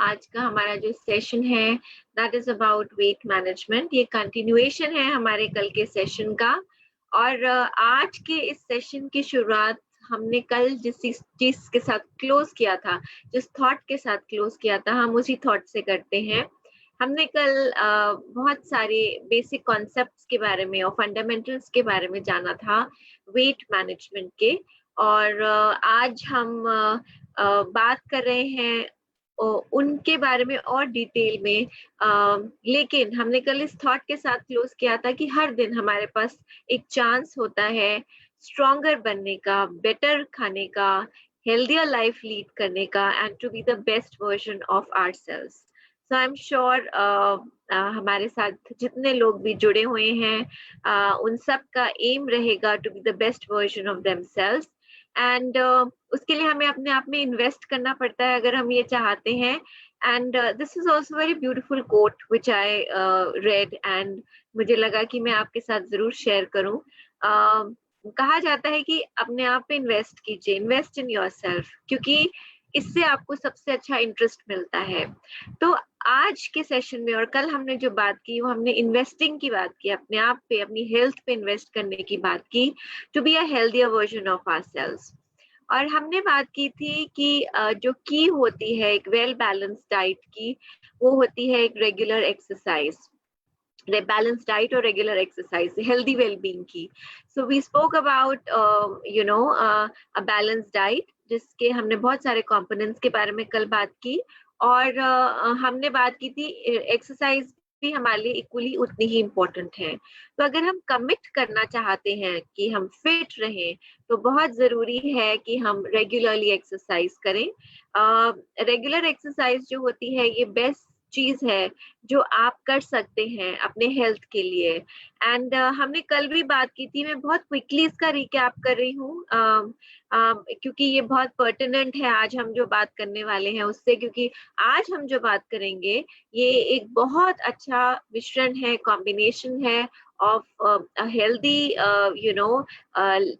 आज का हमारा जो सेशन है that is about weight management. ये कंटिन्यूएशन है हमारे कल के सेशन का। और आज के इस सेशन की शुरुआत हमने कल जिस चीज के साथ क्लोज किया था, जिस थॉट के साथ क्लोज किया था, हम उसी थॉट से करते हैं। हमने कल बहुत सारे बेसिक कॉन्सेप्ट्स के बारे में और फंडामेंटल्स के बारे में जाना था वेट मैनेजमेंट के। और आज हम बात कर रहे हैं उनके बारे में और डिटेल में। लेकिन हमने कल इस थॉट के साथ क्लोज किया था कि हर दिन हमारे पास एक चांस होता है स्ट्रॉन्गर बनने का, बेटर खाने का, हेल्दियर लाइफ लीड करने का and to be the best version of ourselves. So I am sure हमारे साथ जितने लोग भी जुड़े हुए हैं उन सब का एम रहेगा to be the best version of themselves. And उसके लिए हमें अपने आप में इन्वेस्ट करना पड़ता है अगर हम ये चाहते हैं। And this is also very beautiful quote which I read and मुझे लगा कि मैं आपके साथ जरूर शेयर करूं। कहा जाता है कि अपने आप पे इन्वेस्ट कीजिए, इन्वेस्ट इन योरसेल्फ, क्योंकि इससे आपको सबसे अच्छा इंटरेस्ट मिलता है। तो आज के सेशन में और कल हमने जो बात की वो हमने इन्वेस्टिंग की बात की, अपने आप पे, अपनी हेल्थ पे इन्वेस्ट करने की बात की, to be a healthier version of ourselves. और हमने बात की थी कि जो की होती है एक वेल बैलेंस्ड डाइट की, वो होती है एक रेगुलर एक्सरसाइज, बैलेंस डाइट और रेगुलर एक्सरसाइज, हेल्दी वेलबींग की। So we spoke about a balance diet, जिसके हमने बहुत सारे कंपोनेंट्स के बारे में कल बात की। और हमने बात की थी एक्सरसाइज भी हमारे लिए इक्वली उतनी ही इम्पोर्टेंट है। तो अगर हम कमिट करना चाहते हैं कि हम फिट रहें तो बहुत जरूरी है कि हम रेगुलरली एक्सरसाइज करें। रेगुलर एक्सरसाइज जो होती है ये बेस्ट चीज है जो आप कर सकते हैं अपने हेल्थ के लिए। एंड हमने कल भी बात की थी, मैं बहुत क्विकली इसका रिकैप कर रही हूँ क्योंकि ये बहुत पर्टिनेंट है आज हम जो बात करने वाले हैं उससे, क्योंकि आज हम जो बात करेंगे ये एक बहुत अच्छा मिश्रण है, कॉम्बिनेशन है of healthy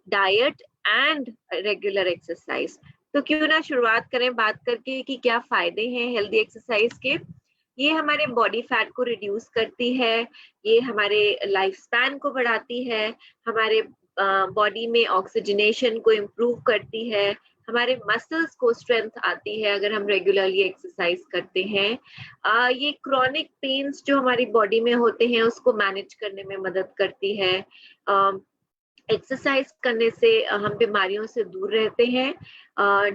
diet and regular exercise. तो क्यों ना शुरुआत करें बात करके कि क्या फायदे हैं हेल्दी एक्सरसाइज के। ये हमारे बॉडी फैट को रिड्यूस करती है, ये हमारे लाइफ स्पैन को बढ़ाती है, हमारे बॉडी में ऑक्सीजनेशन को इम्प्रूव करती है, हमारे मसल्स को स्ट्रेंथ आती है अगर हम रेगुलरली एक्सरसाइज करते हैं। ये क्रॉनिक पेन्स जो हमारी बॉडी में होते हैं उसको मैनेज करने में मदद करती है। एक्सरसाइज करने से हम बीमारियों से दूर रहते हैं,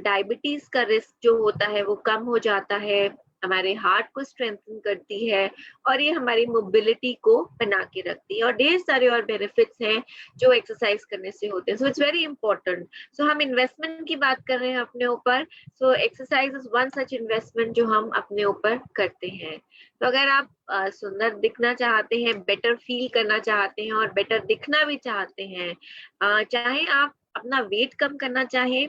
डायबिटीज का रिस्क जो होता है वो कम हो जाता है, हमारे हार्ट को स्ट्रेंथन करती है और ये हमारी मोबिलिटी को बना के रखती है, और ढेर सारे और बेनिफिट्स हैं जो एक्सरसाइज करने से होते हैं। So it's very important. So हम इन्वेस्टमेंट की बात कर रहे हैं अपने ऊपर। So exercise is one such investment जो हम अपने ऊपर करते हैं। तो अगर आप सुंदर दिखना चाहते हैं, बेटर फील करना चाहते हैं और बेटर दिखना भी चाहते हैं, चाहे आप अपना वेट कम करना चाहें,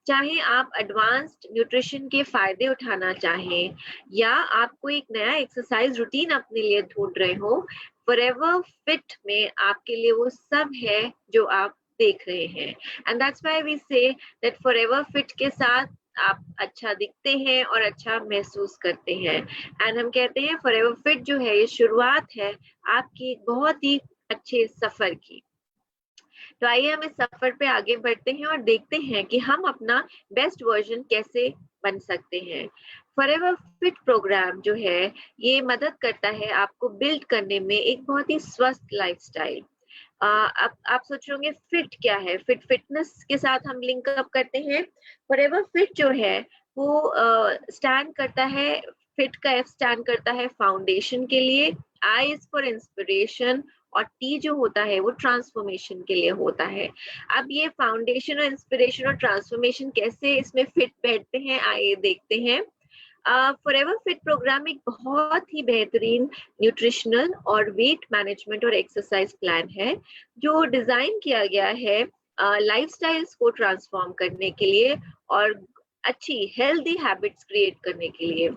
चाहे आप एडवांस्ड न्यूट्रिशन के फायदे उठाना चाहें, या आपको एक नया एक्सरसाइज रूटीन अपने लिए ढूंढ रहे हो, फॉरएवर फिट में आपके लिए वो सब है जो आप देख रहे हैं। And that's why we say that forever fit के साथ आप अच्छा दिखते हैं और अच्छा महसूस करते हैं। एंड हम कहते हैं फॉरएवर फिट जो है ये शुरुआत है आपकी एक बहुत ही अच्छे सफर की। तो आइए हम इस सफर पे आगे बढ़ते हैं और देखते हैं कि हम अपना बेस्ट वर्जन कैसे बन सकते हैं। फॉरएवर फिट प्रोग्राम जो है ये मदद करता है आपको बिल्ड करने में एक बहुत ही स्वस्थ लाइफस्टाइल। अब आप सोच रहे होंगे फिट क्या है, फिटनेस के साथ हम लिंक अप करते हैं। फॉरएवर फिट जो है वो स्टैंड करता है, फिट का एफ स्टैंड करता है फाउंडेशन के लिए, आई इज फॉर इंस्पिरेशन और टी जो होता है वो ट्रांसफॉर्मेशन के लिए होता है। अब ये फाउंडेशन और इंस्पिरेशन और ट्रांसफॉर्मेशन कैसे इसमें फिट बैठते हैं आइए देखते हैं। फॉरएवर फिट प्रोग्राम एक बहुत ही बेहतरीन न्यूट्रिशनल और वेट मैनेजमेंट और एक्सरसाइज प्लान है जो डिजाइन किया गया है लाइफस्टाइल्स को ट्रांसफॉर्म करने के लिए और अच्छी हेल्दी हैबिट्स क्रिएट करने के लिए।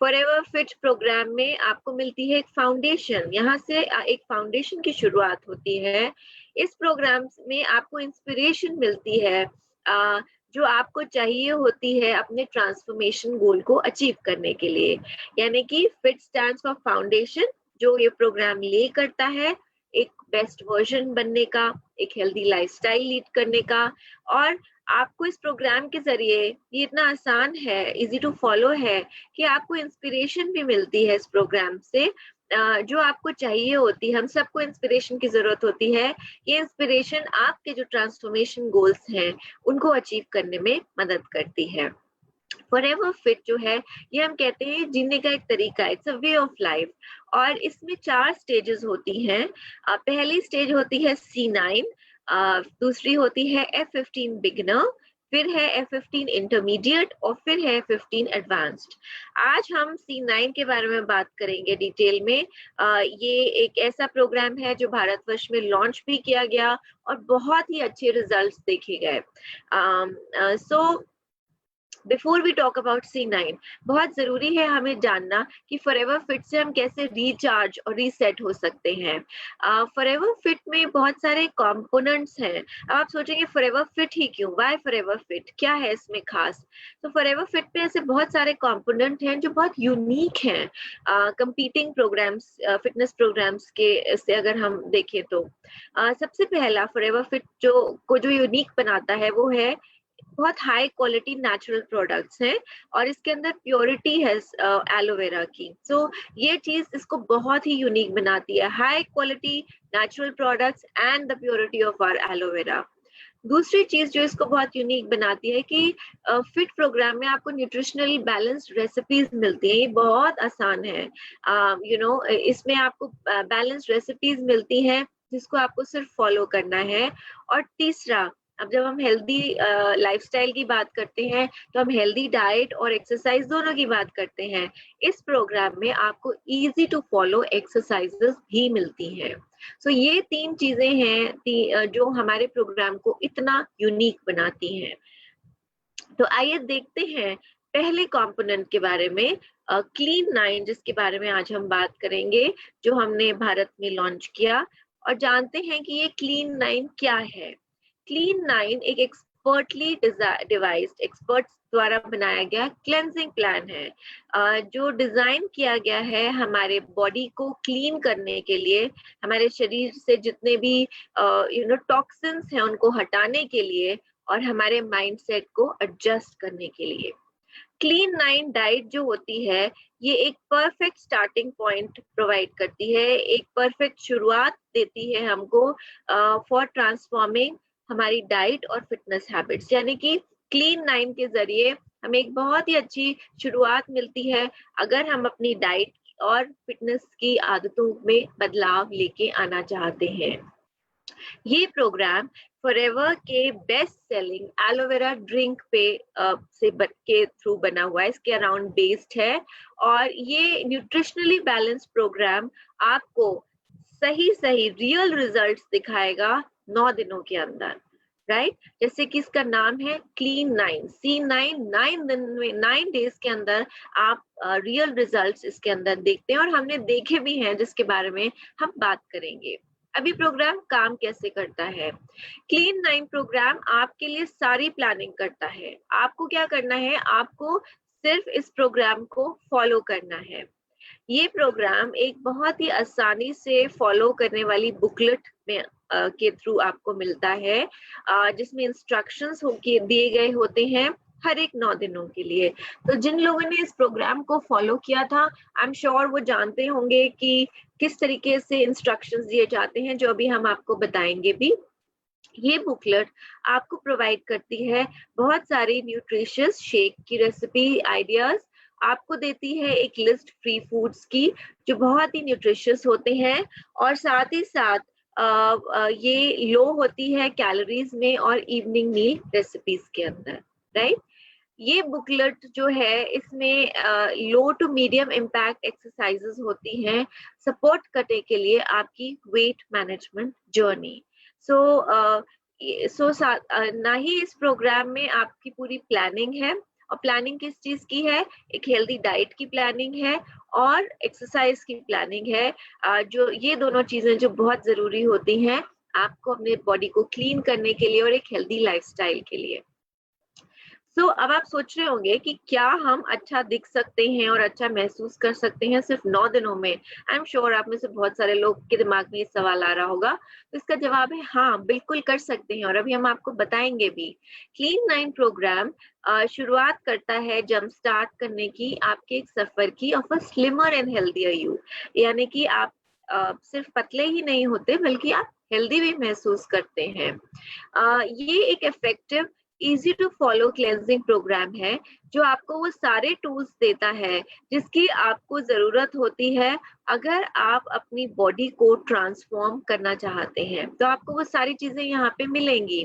फॉरएवर फिट प्रोग्राम में आपको मिलती है एक फाउंडेशन, यहाँ से एक फाउंडेशन की शुरुआत होती है। इस प्रोग्राम में आपको इंस्पिरेशन मिलती है जो आपको चाहिए होती है अपने ट्रांसफॉर्मेशन गोल को अचीव करने के लिए। यानी कि फिट स्टैंड्स फॉर फाउंडेशन, जो ये प्रोग्राम ले करता है एक बेस्ट वर्जन बनने का, एक हेल्दी लाइफस्टाइल लीड करने का। और आपको इस प्रोग्राम के जरिए, ये इतना आसान है, इजी टू फॉलो है, कि आपको इंस्पिरेशन भी मिलती है इस प्रोग्राम से। जो आपको चाहिए होती है, हम सबको इंस्पिरेशन की जरूरत होती है। ये इंस्पिरेशन आपके जो ट्रांसफॉर्मेशन गोल्स हैं उनको अचीव करने में मदद करती है। फॉरएवर फिट जो है, ये हम कहते हैं जीने का एक तरीका, it's a way of life. और इसमें 4 स्टेजेस होती हैं। पहली स्टेज होती है C9, दूसरी होती है F15 बिगिनर, फिर है F15 इंटरमीडिएट और फिर है F15 एडवांस्ड। आज हम C9 के बारे में बात करेंगे डिटेल में। ये एक ऐसा प्रोग्राम है जो भारतवर्ष में लॉन्च भी किया गया और बहुत ही अच्छे रिजल्ट्स देखे गए। So before we talk about C9, बहुत जरूरी है हमें जानना कि फॉरएवर फिट से हम कैसे रिचार्ज और रीसेट हो सकते हैं। फॉरएवर फिट में बहुत सारे कंपोनेंट्स हैं। अब आप सोचेंगे फॉरएवर फिट ही क्यों, वाई फॉरएवर फिट, क्या है इसमें खास? तो फॉरएवर फिट में ऐसे बहुत सारे कंपोनेंट हैं जो बहुत यूनिक हैं कंपीटिंग प्रोग्राम्स, फिटनेस प्रोग्राम्स के से अगर हम देखें तो। सबसे पहला फॉरएवर फिट जो यूनिक बनाता है वो है बहुत हाई क्वालिटी नेचुरल प्रोडक्ट्स हैं और इसके अंदर प्योरिटी है एलोवेरा की। सो ये चीज इसको बहुत ही यूनिक बनाती है, high quality natural products and the purity of our aloe vera. दूसरी चीज जो इसको बहुत यूनिक बनाती है कि फिट प्रोग्राम में आपको न्यूट्रिशनल बैलेंस्ड रेसिपीज मिलती हैं। ये बहुत आसान है, इसमें आपको बैलेंस्ड रेसिपीज मिलती हैं जिसको आपको सिर्फ फॉलो करना है। और तीसरा, अब जब हम हेल्दी लाइफस्टाइल की बात करते हैं तो हम हेल्दी डाइट और एक्सरसाइज दोनों की बात करते हैं। इस प्रोग्राम में आपको इजी टू फॉलो एक्सरसाइजेस भी मिलती हैं। सो ये 3 चीजें हैं जो हमारे प्रोग्राम को इतना यूनिक बनाती हैं। तो आइए देखते हैं पहले कंपोनेंट के बारे में, क्लीन 9, जिसके बारे में आज हम बात करेंगे, जो हमने भारत में लॉन्च किया। और जानते हैं कि ये क्लीन 9 क्या है। क्लीन 9 एक एक्सपर्टली डिवाइस्ड, एक्सपर्ट्स द्वारा बनाया गया क्लेंजिंग प्लान है, जो डिजाइन किया गया है हमारे बॉडी को क्लीन करने के लिए, हमारे शरीर से जितने भी टॉक्सिन्स हैं उनको हटाने के लिए और हमारे माइंडसेट को एडजस्ट करने के लिए। क्लीन 9 डाइट जो होती है, ये एक परफेक्ट स्टार्टिंग पॉइंट प्रोवाइड करती है, एक परफेक्ट शुरुआत देती है हमको फॉर ट्रांसफॉर्मिंग हमारी डाइट और फिटनेस हैबिट्स। यानी कि क्लीन 9 के जरिए हमें एक बहुत ही अच्छी शुरुआत मिलती है अगर हम अपनी डाइट और फिटनेस की आदतों में बदलाव लेके आना चाहते हैं। ये प्रोग्राम फॉरएवर के बेस्ट सेलिंग एलोवेरा ड्रिंक के थ्रू बना हुआ है, इसके अराउंड बेस्ड है। और ये न्यूट्रिशनली बैलेंस्ड प्रोग्राम आपको सही रियल रिजल्ट्स दिखाएगा 9 दिनों के अंदर, राइट? जैसे कि इसका नाम है क्लीन 9, C9, 9 दिन में, 9 डेज के अंदर आप रियल रिजल्ट्स इसके अंदर देखते हैं और हमने देखे भी हैं जिसके बारे में हम बात करेंगे। अभी प्रोग्राम काम कैसे करता है? क्लीन 9 प्रोग्राम आपके लिए सारी प्लानिंग करता है। आपको क्या करना है? आपको सिर्फ इस प्रोग्राम को फॉलो करना है। ये प्रोग्राम एक बहुत ही आसानी से फॉलो करने वाली बुकलेट में के थ्रू आपको मिलता है, जिसमें इंस्ट्रक्शंस दिए गए होते हैं हर एक 9 दिनों के लिए। तो जिन लोगों ने इस प्रोग्राम को फॉलो किया था, आई एम श्योर वो जानते होंगे कि किस तरीके से इंस्ट्रक्शंस दिए जाते हैं, जो अभी हम आपको बताएंगे भी। ये बुकलेट आपको प्रोवाइड करती है बहुत सारी न्यूट्रिशियस शेक की रेसिपी आइडियाज, आपको देती है एक लिस्ट फ्री फूड्स की जो बहुत ही न्यूट्रिशियस होते हैं और साथ ही साथ ये लो होती है कैलोरीज में और इवनिंग मील रेसिपीज के अंदर, राइट? ये बुकलेट जो है इसमें लो टू मीडियम इम्पैक्ट एक्सरसाइजेस होती हैं सपोर्ट करने के लिए आपकी वेट मैनेजमेंट जर्नी। ना ही इस प्रोग्राम में आपकी पूरी प्लानिंग है, और प्लानिंग किस चीज की है? एक हेल्दी डाइट की प्लानिंग है और एक्सरसाइज की प्लानिंग है, जो ये दोनों चीजें जो बहुत जरूरी होती हैं आपको अपने बॉडी को क्लीन करने के लिए और एक हेल्दी लाइफस्टाइल के लिए। सो अब आप सोच रहे होंगे कि क्या हम अच्छा दिख सकते हैं और अच्छा महसूस कर सकते हैं सिर्फ 9 दिनों में? आई एम श्योर आप में से बहुत सारे लोग के दिमाग में ये सवाल आ रहा होगा। तो इसका जवाब है हाँ, बिल्कुल कर सकते हैं और अभी हम आपको बताएंगे भी। क्लीन 9 प्रोग्राम शुरुआत करता है जंप स्टार्ट करने की आपके एक सफर की of a slimmer and healthier you. यानी कि आप सिर्फ पतले ही नहीं होते बल्कि आप हेल्दी भी महसूस करते हैं। ये एक effective easy to follow cleansing programme है जो आपको वो सारे टूल्स देता है जिसकी आपको जरूरत होती है अगर आप अपनी बॉडी को ट्रांसफॉर्म करना चाहते हैं। तो आपको वो सारी चीजें यहाँ पे मिलेंगी।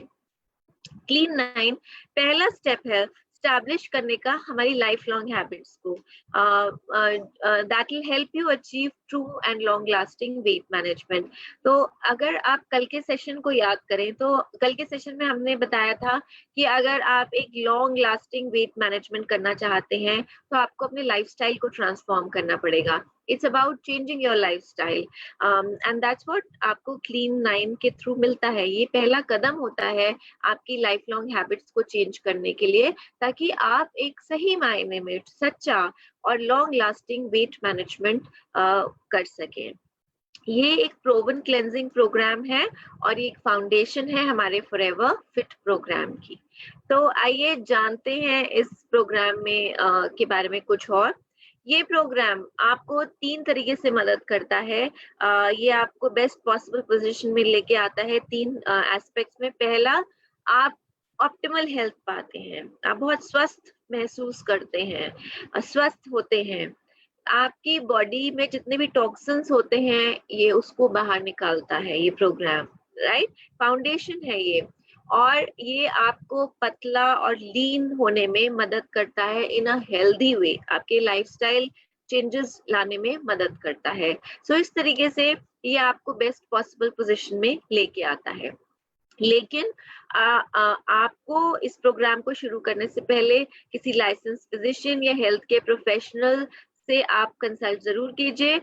क्लीन 9 पहला स्टेप है स्टैब्लिश करने का हमारी लाइफ लॉन्ग हैबिट्स को। That will help you achieve true and long lasting weight management. तो अगर आप कल के सेशन को याद करें तो कल के सेशन में हमने बताया था कि अगर आप एक लॉन्ग लास्टिंग वेट मैनेजमेंट करना चाहते हैं तो आपको अपने लाइफस्टाइल को ट्रांसफॉर्म करना पड़ेगा। It's about changing your lifestyle and that's what आपको क्लीन 9 के थ्रू मिलता है। ये पहला कदम होता है आपकी लाइफ लॉन्ग हैबिट्स को चेंज करने के लिए, ताकि आप एक सही मायने में सच्चा और लॉन्ग लास्टिंग वेट मैनेजमेंट कर सकें। ये एक प्रोवन क्लेंजिंग प्रोग्राम है और ये एक फाउंडेशन है हमारे फॉरएवर फिट प्रोग्राम की। तो आइए जानते हैं इस प्रोग्राम में के बारे में कुछ और। ये प्रोग्राम आपको 3 तरीके से मदद करता है। ये आपको बेस्ट पॉसिबल पोजीशन में लेके आता है 3 एस्पेक्ट्स में। पहला, आप ऑप्टिमल हेल्थ पाते हैं, आप बहुत स्वस्थ महसूस करते हैं, स्वस्थ होते हैं। आपकी बॉडी में जितने भी टॉक्सिन्स होते हैं ये उसको बाहर निकालता है ये प्रोग्राम, राइट? फाउंडेशन है ये। और ये आपको पतला और लीन होने में मदद करता है इन अ हेल्दी वे, आपके लाइफस्टाइल चेंजेस लाने में मदद करता है। सो इस तरीके से ये आपको बेस्ट पॉसिबल पोजीशन में लेके आता है। लेकिन आपको इस प्रोग्राम को शुरू करने से पहले किसी लाइसेंस फिजिशियन या हेल्थ केयर प्रोफेशनल से आप कंसल्ट जरूर कीजिए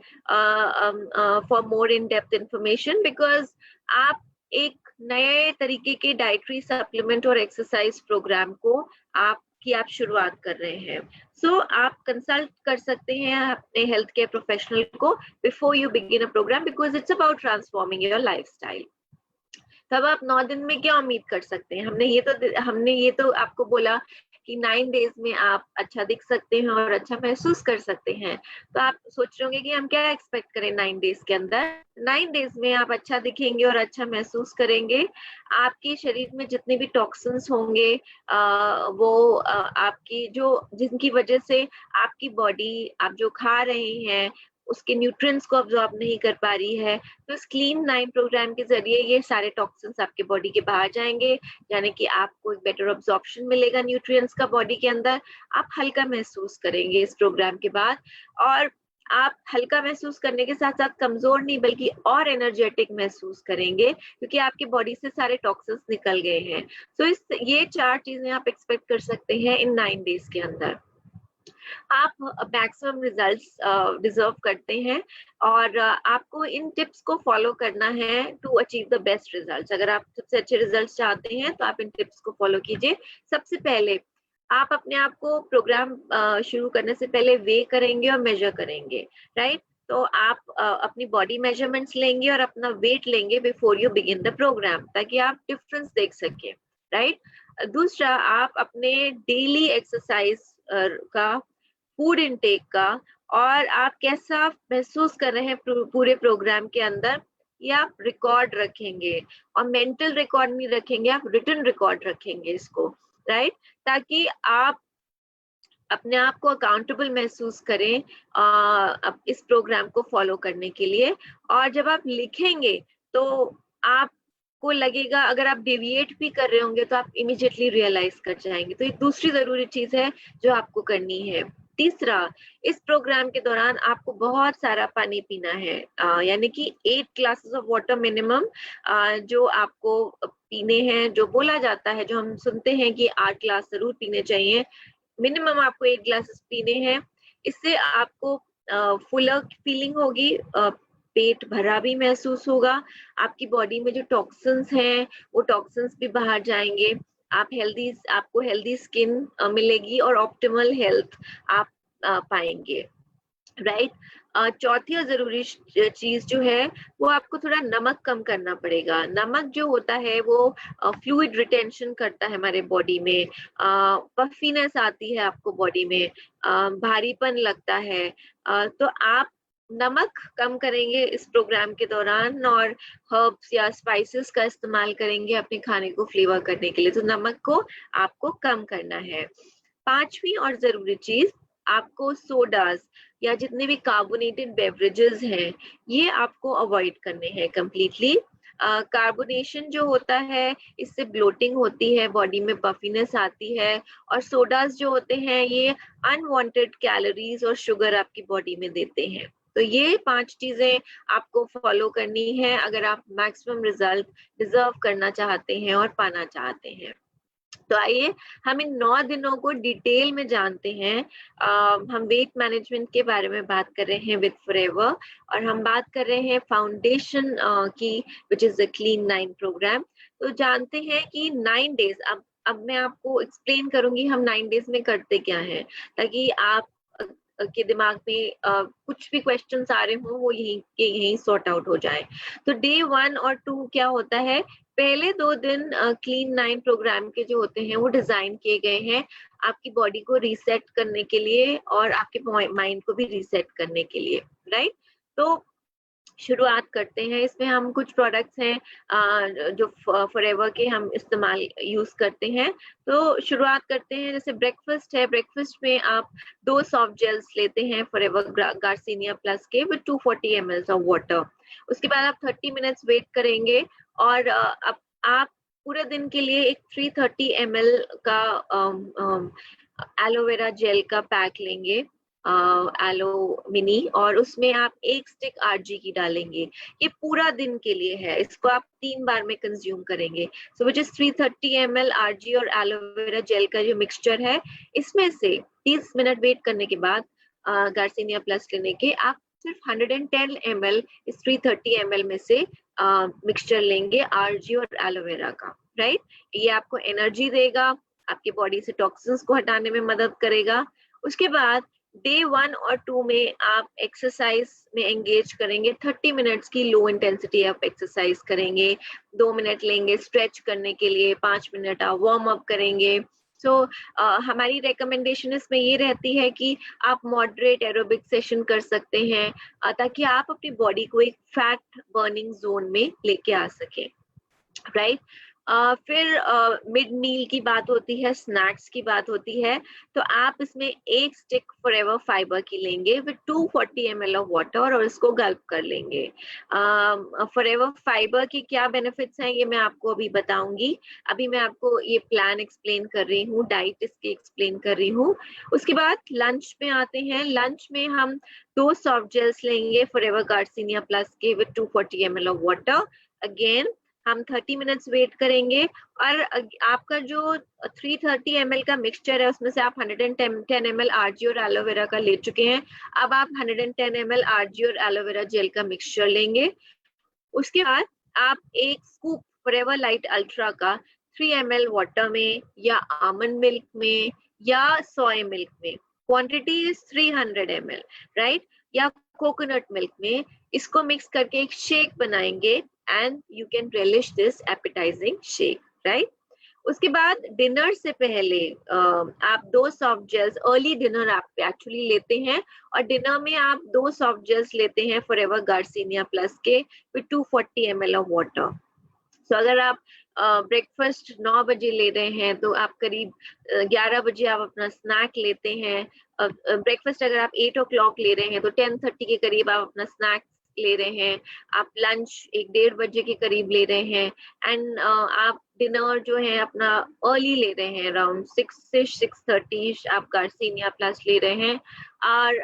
for more in depth information, because आप एक नए तरीके के डाइटरी सप्लीमेंट और एक्सरसाइज प्रोग्राम को आप शुरुआत कर रहे हैं। सो आप कंसल्ट कर सकते हैं अपने हेल्थ केयर प्रोफेशनल को before you begin a programme, because it's about transforming your lifestyle. तब आप 9 दिन में क्या उम्मीद कर सकते हैं? हमने ये तो आपको बोला कि 9 डेज में आप अच्छा दिख सकते हैं और अच्छा महसूस कर सकते हैं। तो आप सोच रहे होंगे कि हम क्या एक्सपेक्ट करें 9 डेज के अंदर? 9 डेज में आप अच्छा दिखेंगे और अच्छा महसूस करेंगे। आपके शरीर में जितने भी टॉक्सिन्स होंगे वो आपकी जिनकी वजह से आपकी बॉडी आप जो खा रहे हैं उसके न्यूट्रिएंट्स को अब्सॉर्ब नहीं कर पा रही है, तो इस क्लीन 9 प्रोग्राम के जरिए ये सारे टॉक्सिन्स आपके बॉडी के बाहर जाएंगे, यानी कि आपको एक बेटर अब्सॉर्प्शन मिलेगा न्यूट्रिएंट्स का बॉडी के अंदर। आप हल्का महसूस करेंगे इस प्रोग्राम के बाद, और आप हल्का महसूस करने के साथ साथ कमजोर नहीं बल्कि और एनर्जेटिक महसूस करेंगे, क्योंकि आपके बॉडी से सारे टॉक्सिन्स निकल गए हैं। तो ये 4 चीजें आप एक्सपेक्ट कर सकते हैं इन 9 डेज के अंदर। आप मैक्सिमम रिजल्ट्स डिजर्व करते हैं और आपको इन टिप्स को फॉलो करना है to achieve the best results. अगर आप सबसे अच्छे रिजल्ट्स चाहते हैं तो आप इन टिप्स को फॉलो कीजिए। सबसे पहले आप अपने आप को प्रोग्राम शुरू करने से पहले वे करेंगे और मेजर करेंगे, राइट? तो आप अपनी बॉडी मेजरमेंट्स लेंगे और अपना वेट लेंगे before you begin the programme, ताकि आप डिफरेंस देख सकें, राइट? दूसरा, आप अपने डेली एक्सरसाइज का, फूड इनटेक का और आप कैसा महसूस कर रहे हैं पूरे प्रोग्राम के अंदर, ये आप रिकॉर्ड रखेंगे। और मेंटल रिकॉर्ड नहीं रखेंगे, आप रिटन रिकॉर्ड रखेंगे इसको, राइट? ताकि आप अपने आप को अकाउंटेबल महसूस करें इस प्रोग्राम को फॉलो करने के लिए। और जब आप लिखेंगे तो आपको लगेगा, अगर आप डेविएट भी कर रहे होंगे तो आप इमीडिएटली रियलाइज कर जाएंगे। तो ये दूसरी जरूरी चीज है जो आपको करनी है। तीसरा, इस प्रोग्राम के दौरान आपको बहुत सारा पानी पीना है, यानी कि 8 ग्लासेस ऑफ वाटर मिनिमम जो आपको पीने हैं। जो बोला जाता है, जो हम सुनते हैं कि 8 ग्लास जरूर पीने चाहिए, मिनिमम आपको 8 ग्लासेस पीने हैं। इससे आपको फुलर फीलिंग होगी, पेट भरा भी महसूस होगा, आपकी बॉडी में जो टॉक्सिन्स हैं वो टॉक्सिन्स भी बाहर जाएंगे, आपको हेल्दी स्किन मिलेगी और ऑप्टिमल हेल्थ आप पाएंगे, राइट। चौथी और जरूरी चीज जो है वो आपको थोड़ा नमक कम करना पड़ेगा। नमक जो होता है वो फ्लूइड रिटेंशन करता है हमारे बॉडी में, पफीनेस आती है आपको बॉडी में, भारीपन लगता है। तो आप नमक कम करेंगे इस प्रोग्राम के दौरान और हर्ब्स या स्पाइसेस का इस्तेमाल करेंगे अपने खाने को फ्लेवर करने के लिए, तो नमक को आपको कम करना है। पांचवी और जरूरी चीज, आपको सोडाज या जितने भी कार्बोनेटेड बेवरेजेस हैं ये आपको अवॉइड करने हैं कंप्लीटली। कार्बोनेशन जो होता है इससे ब्लोटिंग होती है, बॉडी में पफीनेस आती है, और सोडाज जो होते हैं ये अनवांटेड कैलोरीज और शुगर आपकी बॉडी में देते हैं। तो ये 5 चीजें आपको फॉलो करनी है अगर आप मैक्सिमम रिजल्ट डिजर्व करना चाहते हैं और पाना चाहते हैं। तो आइए हम इन 9 दिनों को डिटेल में जानते हैं। हम वेट मैनेजमेंट के बारे में बात कर रहे हैं विद फॉरएवर, और हम बात कर रहे हैं फाउंडेशन की, which is the clean 9 programme. तो जानते हैं कि 9 डेज, अब मैं आपको एक्सप्लेन करूंगी हम 9 डेज में करते क्या हैं, ताकि आप के दिमाग में कुछ भी क्वेश्चंस आ रहे हो वो यहीं सॉर्ट आउट हो जाए। तो डे 1 और 2 क्या होता है, पहले 2 दिन क्लीन 9 प्रोग्राम के जो होते हैं वो डिजाइन किए गए हैं आपकी बॉडी को रीसेट करने के लिए और आपके माइंड को भी रीसेट करने के लिए, राइट। तो शुरुआत करते हैं। इसमें हम कुछ प्रोडक्ट्स हैं जो फॉरएवर के हम इस्तेमाल यूज करते हैं। तो शुरुआत करते हैं, जैसे ब्रेकफास्ट है, ब्रेकफास्ट में आप 2 सॉफ्ट जेल्स लेते हैं फॉरएवर गार्सिनिया प्लस के विद 240 ml ऑफ वाटर। उसके बाद आप 30 मिनट्स वेट करेंगे और अब आप पूरे दिन के लिए एक 330 ml का एलोवेरा जेल का पैक लेंगे, एलो मिनी, और उसमें आप 1 स्टिक आरजी की डालेंगे। ये पूरा दिन के लिए है, इसको आप 3 बार में कंज्यूम करेंगे। सो विच इज 330 ml आरजी और एलोवेरा जेल का जो मिक्सचर है, इसमें से 30 मिनट वेट करने के बाद गार्सिनिया प्लस लेने के आप सिर्फ 110 ml इस 330 ml में से मिक्सचर लेंगे आरजी और एलोवेरा का, राइट। ये आपको एनर्जी देगा, आपकी बॉडी से टॉक्सिन्स को हटाने में मदद करेगा। उसके बाद डे 1 और 2 में आप एक्सरसाइज में एंगेज करेंगे। 30 मिनट्स की लो इंटेंसिटी आप एक्सरसाइज करेंगे, 2 मिनट लेंगे स्ट्रेच करने के लिए, 5 मिनट आप वार्म अप करेंगे। सो हमारी रिकमेंडेशन इसमें ये रहती है कि आप मॉडरेट एरोबिक सेशन कर सकते हैं ताकि आप अपनी बॉडी को एक फैट बर्निंग जोन में लेके आ सकें, राइट। फिर मिड मील की बात होती है, स्नैक्स की बात होती है। तो आप इसमें 1 स्टिक फॉरएवर फाइबर की लेंगे विद 240 ml ऑफ वाटर और इसको गल्प कर लेंगे। फॉरएवर फाइबर की क्या बेनिफिट्स हैं ये मैं आपको अभी बताऊंगी। अभी मैं आपको ये प्लान एक्सप्लेन कर रही हूँ, डाइट इसकी एक्सप्लेन कर रही हूँ। उसके बाद लंच में आते हैं। लंच में हम 2 सॉफ्ट जेल्स लेंगे फॉरएवर गार्सिनिया प्लस के with 240 ml of water. Again हम 30 मिनट्स वेट करेंगे और आपका जो 330 ml का मिक्सचर है उसमें से आप 110 ml आरजी और एलोवेरा का ले चुके हैं। अब आप 110 ml आरजी और एलोवेरा जेल का मिक्सचर लेंगे। उसके बाद आप 1 स्कूप फॉरएवर लाइट अल्ट्रा का 3 ml वाटर में या आमंड मिल्क में या सोया मिल्क में, क्वांटिटी इज 300 ml, राइट, या कोकोनट मिल्क में, इसको मिक्स करके एक शेक बनाएंगे and you can relish this appetizing shake, right? उसके बाद डिनर से पहले आप 2 सॉफ्ट जेल्स, अर्ली डिनर आप एक्चुअली लेते हैं और डिनर में आप 2 सॉफ्ट जेल्स लेते हैं फॉरएवर गार्सिनिया प्लस के विद 240 ml ऑफ वाटर। सो अगर आप ब्रेकफास्ट 9 बजे ले रहे हैं तो आप करीब 11 बजे आप अपना स्नैक लेते हैं। ब्रेकफास्ट अगर आप 8 o'clock ले रहे हैं तो 10:30 के करीब आप अपना स्नैक ले रहे हैं। आप लंच 1-1:30 बजे के करीब ले रहे हैं एंड आप डिनर जो है अपना अर्ली ले रहे हैं, अराउंड 6 से 6:30 आप गार्सिनिया प्लस ले रहे हैं। और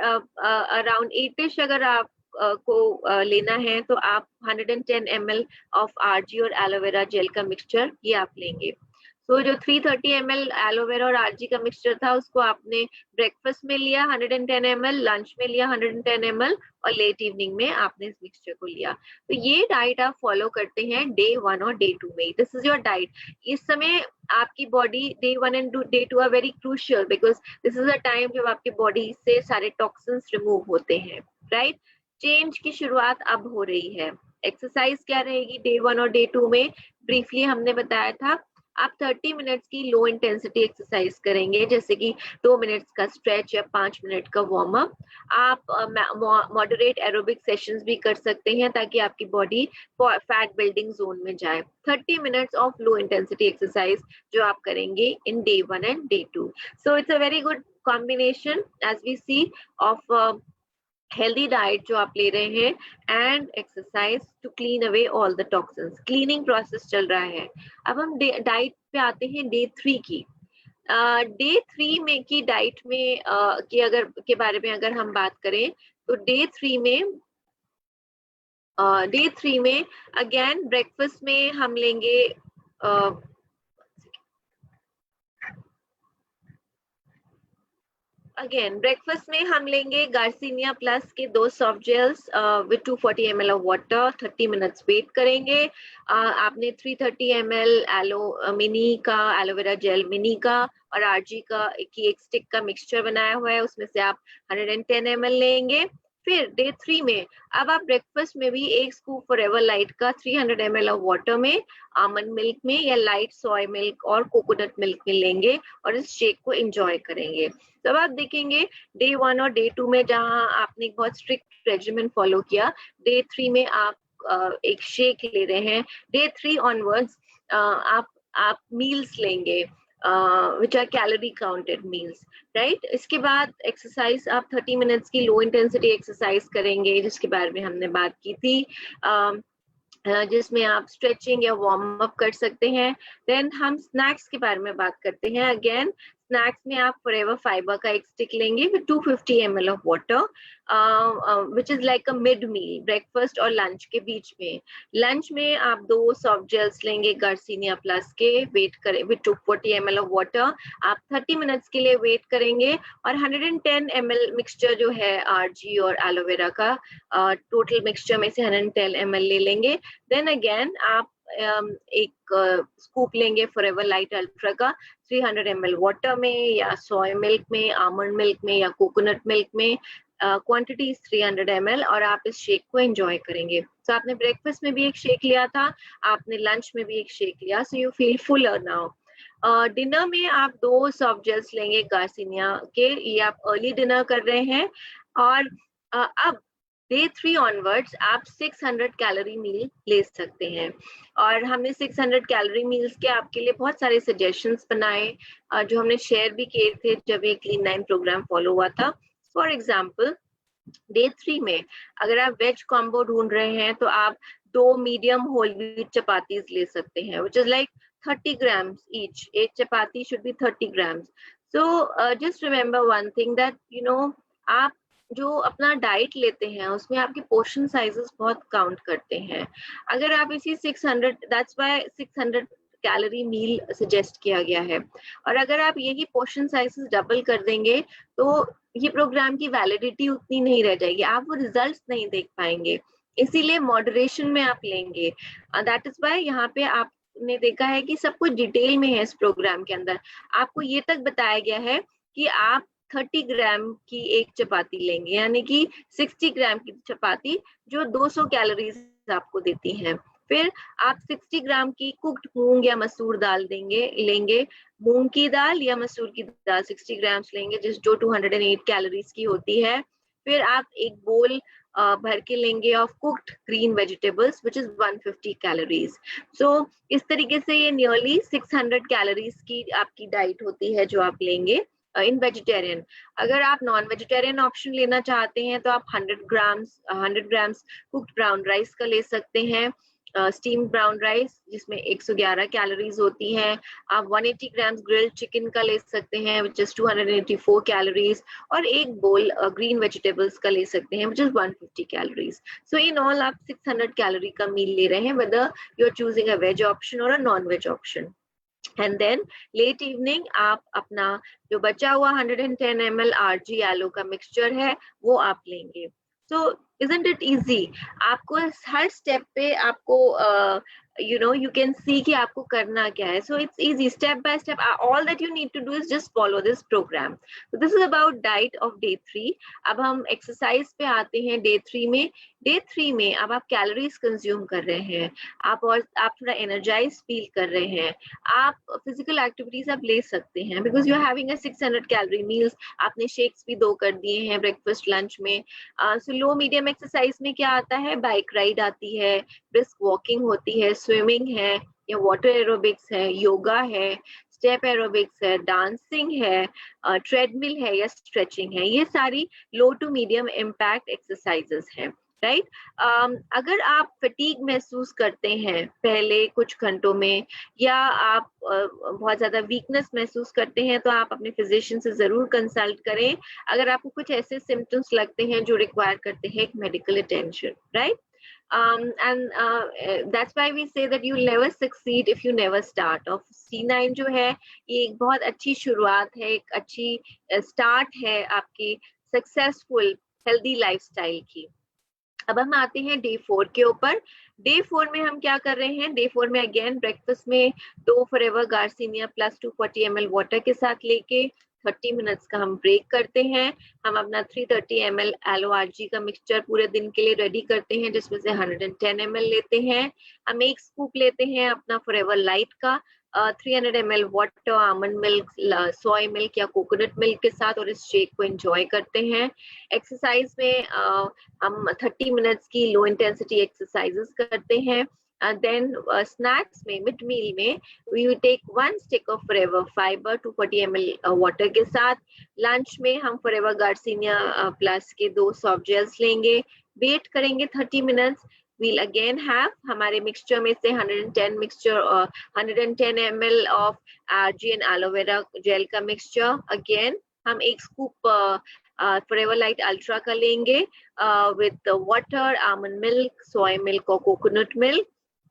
अराउंड 8ish अगर आप को लेना है तो आप 110 ml ऑफ आरजी और एलोवेरा जेल का मिक्सचर ये आप लेंगे। सो जो 330 ml एलोवेरा और आरजी का मिक्सचर था उसको आपने ब्रेकफास्ट में लिया 110 ml, लंच में लिया 110 ml और लेट इवनिंग में आपने इस मिक्सचर को लिया। तो ये डाइट आप फॉलो करते हैं डे 1 और डे 2 में। This is your diet. इस समय आपकी body day 1 and day 2 are very crucial because this is a time जब आपकी बॉडी से सारे टॉक्सिन्स रिमूव होते हैं, राइट। चेंज की शुरुआत अब हो रही है। एक्सरसाइज क्या रहेगी डे 1 और डे 2 में? ब्रीफली हमने बताया था आप 30 मिनट्स की लो इंटेंसिटी एक्सरसाइज करेंगे, जैसे कि 2 मिनट्स का स्ट्रेच या 5 मिनट का वार्म अप। आप मॉडरेट एरोबिक सेशंस भी कर सकते हैं ताकि आपकी बॉडी फैट बिल्डिंग जोन में जाए। 30 minutes of low intensity exercise जो आप करेंगे in day 1 and day 2। So it's a very good combination as we see of healthy diet जो आप ले रहे हैं and exercise to clean away all the toxins. Cleaning process चल रहा है। अब हम डाइट पे आते हैं डे 3 की। डे 3 में की डाइट में के बारे में अगर हम बात करें तो डे 3 में अगेन ब्रेकफास्ट में हम लेंगे ब्रेकफास्ट में हम लेंगे गार्सिनिया प्लस के 2 soft gels with 240 ml of water. 30 minutes wait करेंगे। आपने 330 ml मिनी का एलोवेरा जेल मिनी का और आरजी का की एक स्टिक का मिक्सचर बनाया हुआ है, उसमें से आप 110 ml लेंगे। फिर डे 3 में अब आप ब्रेकफास्ट में भी एक स्कूप फॉरएवर लाइट का 300 ml ऑफ वाटर में, आमंड मिल्क में या लाइट सोया मिल्क और कोकोनट मिल्क में लेंगे और इस शेक को एंजॉय करेंगे। तब आप देखेंगे डे 1 और डे 2 में जहां आपने एक बहुत स्ट्रिक्ट रेजिमेंट फॉलो किया, डे 3 में आप एक शेक ले रहे हैं। डे 3 ऑनवर्ड्स आप मील्स लेंगे which are calorie counted meals, right? इसके बाद एक्सरसाइज आप 30 मिनट्स की लो इंटेंसिटी एक्सरसाइज करेंगे जिसके बारे में हमने बात की थी, जिसमें आप स्ट्रेचिंग या वार्म अप कर सकते हैं। देन हम स्नैक्स के बारे में बात करते हैं। अगेन स्नैक्स में आप फॉरएवर फाइबर का एक स्टिक लेंगे with 250 ml of water which is like a mid meal, breakfast और लंच के बीच में। लंच में आप 2 सॉफ्ट जेल्स लेंगे गार्सिनिया प्लस के, वेट करें विद 240 ml ऑफ वाटर। आप 30 मिनट्स के लिए वेट करेंगे और 110 ml मिक्सचर जो है आरजी और एलोवेरा का टोटल मिक्सचर में से 110 ml ले लेंगे। देन अगेन आप एक स्कूप लेंगे फॉरएवर लाइट अल्ट्रा का 300 ml वाटर में या सोया मिल्क में, आमंड मिल्क में या कोकोनट मिल्क में। क्वांटिटी 300 ml और आप इस शेक को एंजॉय करेंगे। तो आपने ब्रेकफास्ट में भी एक शेक लिया था, आपने लंच में भी एक शेक लिया, so you feel Fuller now. Dinner में आप 2 सॉफ्ट जेल्स लेंगे गार्सिनिया के, ये आप अर्ली डिनर कर रहे हैं। और अब डे 3 ऑनवर्ड्स आप 600 कैलोरी मील ले सकते हैं। और हमने 600 कैलोरी मील्स के आपके लिए बहुत सारे सजेशंस बनाए जो हमने शेयर भी किए थे जब ये क्लीन 9 प्रोग्राम फॉलो हुआ था। फॉर एग्जाम्पल डे 3 में अगर आप वेज कॉम्बो ढूंढ रहे हैं तो आप 2 मीडियम होल व्हीट चपातीज ले सकते हैं which is like 30 grams each. एक चपाती should be 30 grams. So just remember one thing that आप जो अपना डाइट लेते हैं उसमें आपके पोर्शन साइजेस बहुत काउंट करते हैं। अगर आप इसी 600, that's why 600 calorie meal suggest किया गया है। और अगर आप यही पोर्शन साइजेस डबल कर देंगे तो ये प्रोग्राम की वैलिडिटी उतनी नहीं रह जाएगी, आप वो रिजल्ट्स नहीं देख पाएंगे। इसीलिए मॉडरेशन में आप लेंगे। दैट इज व्हाई यहाँ पे आपने देखा है कि सब कुछ डिटेल में है इस प्रोग्राम के अंदर। आपको ये तक बताया गया है कि आप 30 ग्राम की एक चपाती लेंगे, यानी कि 60 ग्राम की चपाती जो 200 कैलोरीज आपको देती है। फिर आप 60 ग्राम की कुक्ड मूंग या मसूर दाल लेंगे। मूंग की दाल या मसूर की दाल 60 ग्राम लेंगे जो 208 कैलोरीज की होती है। फिर आप एक बोल भर के लेंगे of cooked green vegetables which is 150 calories. So इस तरीके से ये नियरली 600 कैलोरीज की आपकी डाइट होती है जो आप लेंगे इन वेजिटेरियन। अगर आप नॉन वेजिटेरियन ऑप्शन लेना चाहते हैं तो आप 100 ग्राम्स कुक्ड ब्राउन राइस का ले सकते हैं, स्टीम्ड ब्राउन राइस जिसमें 111 कैलोरीज होती हैं। आप 180 ग्राम्स ग्रिल्ड चिकन का ले सकते हैं विच इज 284 कैलोरीज, और एक बोल ग्रीन वेजिटेबल्स का ले सकते हैं which is 150 calories. So in all आप 600 कैलोरी का मील ले रहे हैं, whether you are choosing a veg option और a non veg option. And then late evening आप अपना जो बचा हुआ 110 ml RG एलो का मिक्सचर है वो आप लेंगे. सो isn't it easy? आपको हर स्टेप पे आपको you can see कि आपको करना क्या है. So it's easy, step by step. All that you need to do is just follow this program. So this is about diet of day 3. अब हम एक्सरसाइज पे आते हैं डे 3 में. डे 3 में अब आप कैलोरीज कंज्यूम कर रहे हैं, आप थोड़ा एनर्जाइज फील कर रहे हैं, आप फिजिकल एक्टिविटीज आप ले सकते हैं because you are having a 600 calorie meals. आपने शेक्स भी 2 कर दिए हैं ब्रेकफास्ट लंच में. सो लो मीडियम एक्सरसाइज में क्या आता है, बाइक राइड आती है, ब्रिस्क वॉकिंग होती है, स्विमिंग है या वाटर एरोबिक्स है, योगा है, स्टेप एरोबिक्स है, डांसिंग है, ट्रेडमिल है या स्ट्रेचिंग है. ये सारी लो टू मीडियम इम्पैक्ट एक्सरसाइजेस हैं. राइट अगर आप फटीग महसूस करते हैं पहले कुछ घंटों में या आप बहुत ज्यादा वीकनेस महसूस करते हैं तो आप अपने फिजिशियन से जरूर कंसल्ट करें अगर आपको कुछ ऐसे सिम्टम्स लगते हैं जो रिक्वायर करते हैं एक medical attention. Right and that's why we say that you'll never succeed if you never start. Of C9 जो है ये एक बहुत अच्छी शुरुआत है, एक अच्छी स्टार्ट है आपकी सक्सेसफुल हेल्दी लाइफस्टाइल की. अब हम आते हैं डे 4 के ऊपर. डे 4 में हम क्या कर रहे हैं, डे 4 में अगेन ब्रेकफास्ट में 2 forever garcinia plus 240 ml water के साथ लेके 30 मिनट्स का हम ब्रेक करते हैं. हम अपना 330 ml एलो आरजी का मिक्सचर पूरे दिन के लिए रेडी करते हैं जिसमें से 110 ml लेते हैं. हम 1 स्कूप लेते हैं अपना फॉरएवर लाइट का 300 ml वाटर, आमंड मिल्क, सोय मिल्क या कोकोनट मिल्क के साथ और इस शेक को एंजॉय करते हैं. एक्सरसाइज में हम 30 मिनट्स की लो इंटेंसिटी एक्सरसाइजेस करते हैं. Then snacks में मिड मील में we will take 1 stick of forever fiber 240 ml water के साथ. लंच में हम forever garcinia प्लस के 2 सॉफ्ट जेल्स लेंगे, वेट करेंगे 30 मिनट्स. we'll again have हमारे मिक्सचर में से 110 mixture 110 ml of RG and aloe vera gel का मिक्सचर. अगेन हम 1 स्कूप forever light ultra का लेंगे with water, almond milk, soy milk और coconut milk.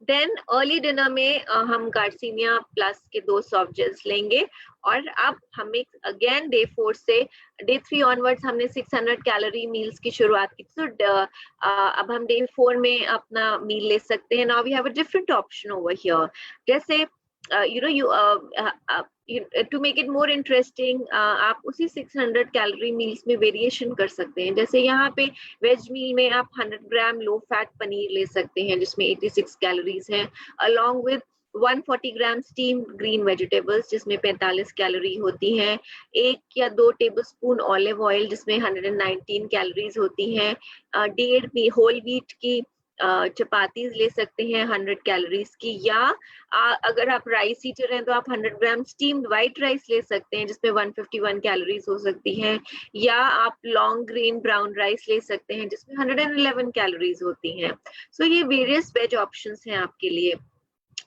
Then early dinner में हम गार्सिनिया प्लस के 2 सॉफ्ट जेल्स लेंगे. और अब हमें अगेन डे 4 से डे 3 ऑनवर्ड्स हमने 600 कैलोरी मील्स की शुरुआत की. तो अब हम डे 4 में अपना मील ले सकते हैं. Now we have a different option over here. जैसे to make it more interesting आप उसी 600 कैलोरी मील्स में वेरिएशन कर सकते हैं. जैसे यहाँ पे वेज मील में आप 100 ग्राम लो फैट पनीर ले सकते हैं जिसमें 86 कैलोरीज हैं, along with 140 gram steamed green vegetables जिसमें 45 कैलोरी होती हैं, 1 या 2 टेबलस्पून ऑलिव ऑयल जिसमें 119 कैलोरीज होती हैं, 1.5 होल व्हीट की चपातीज ले सकते हैं 100 कैलोरीज की, या अगर आप राइस ईटर हैं तो आप 100 ग्राम स्टीम्ड व्हाइट राइस ले सकते हैं जिसमें 151 कैलोरीज हो सकती हैं, या आप लॉन्ग ग्रेन ब्राउन राइस ले सकते हैं जिसमें 111 कैलोरीज होती हैं. सो ये वेरियस वेज ऑप्शंस हैं आपके लिए.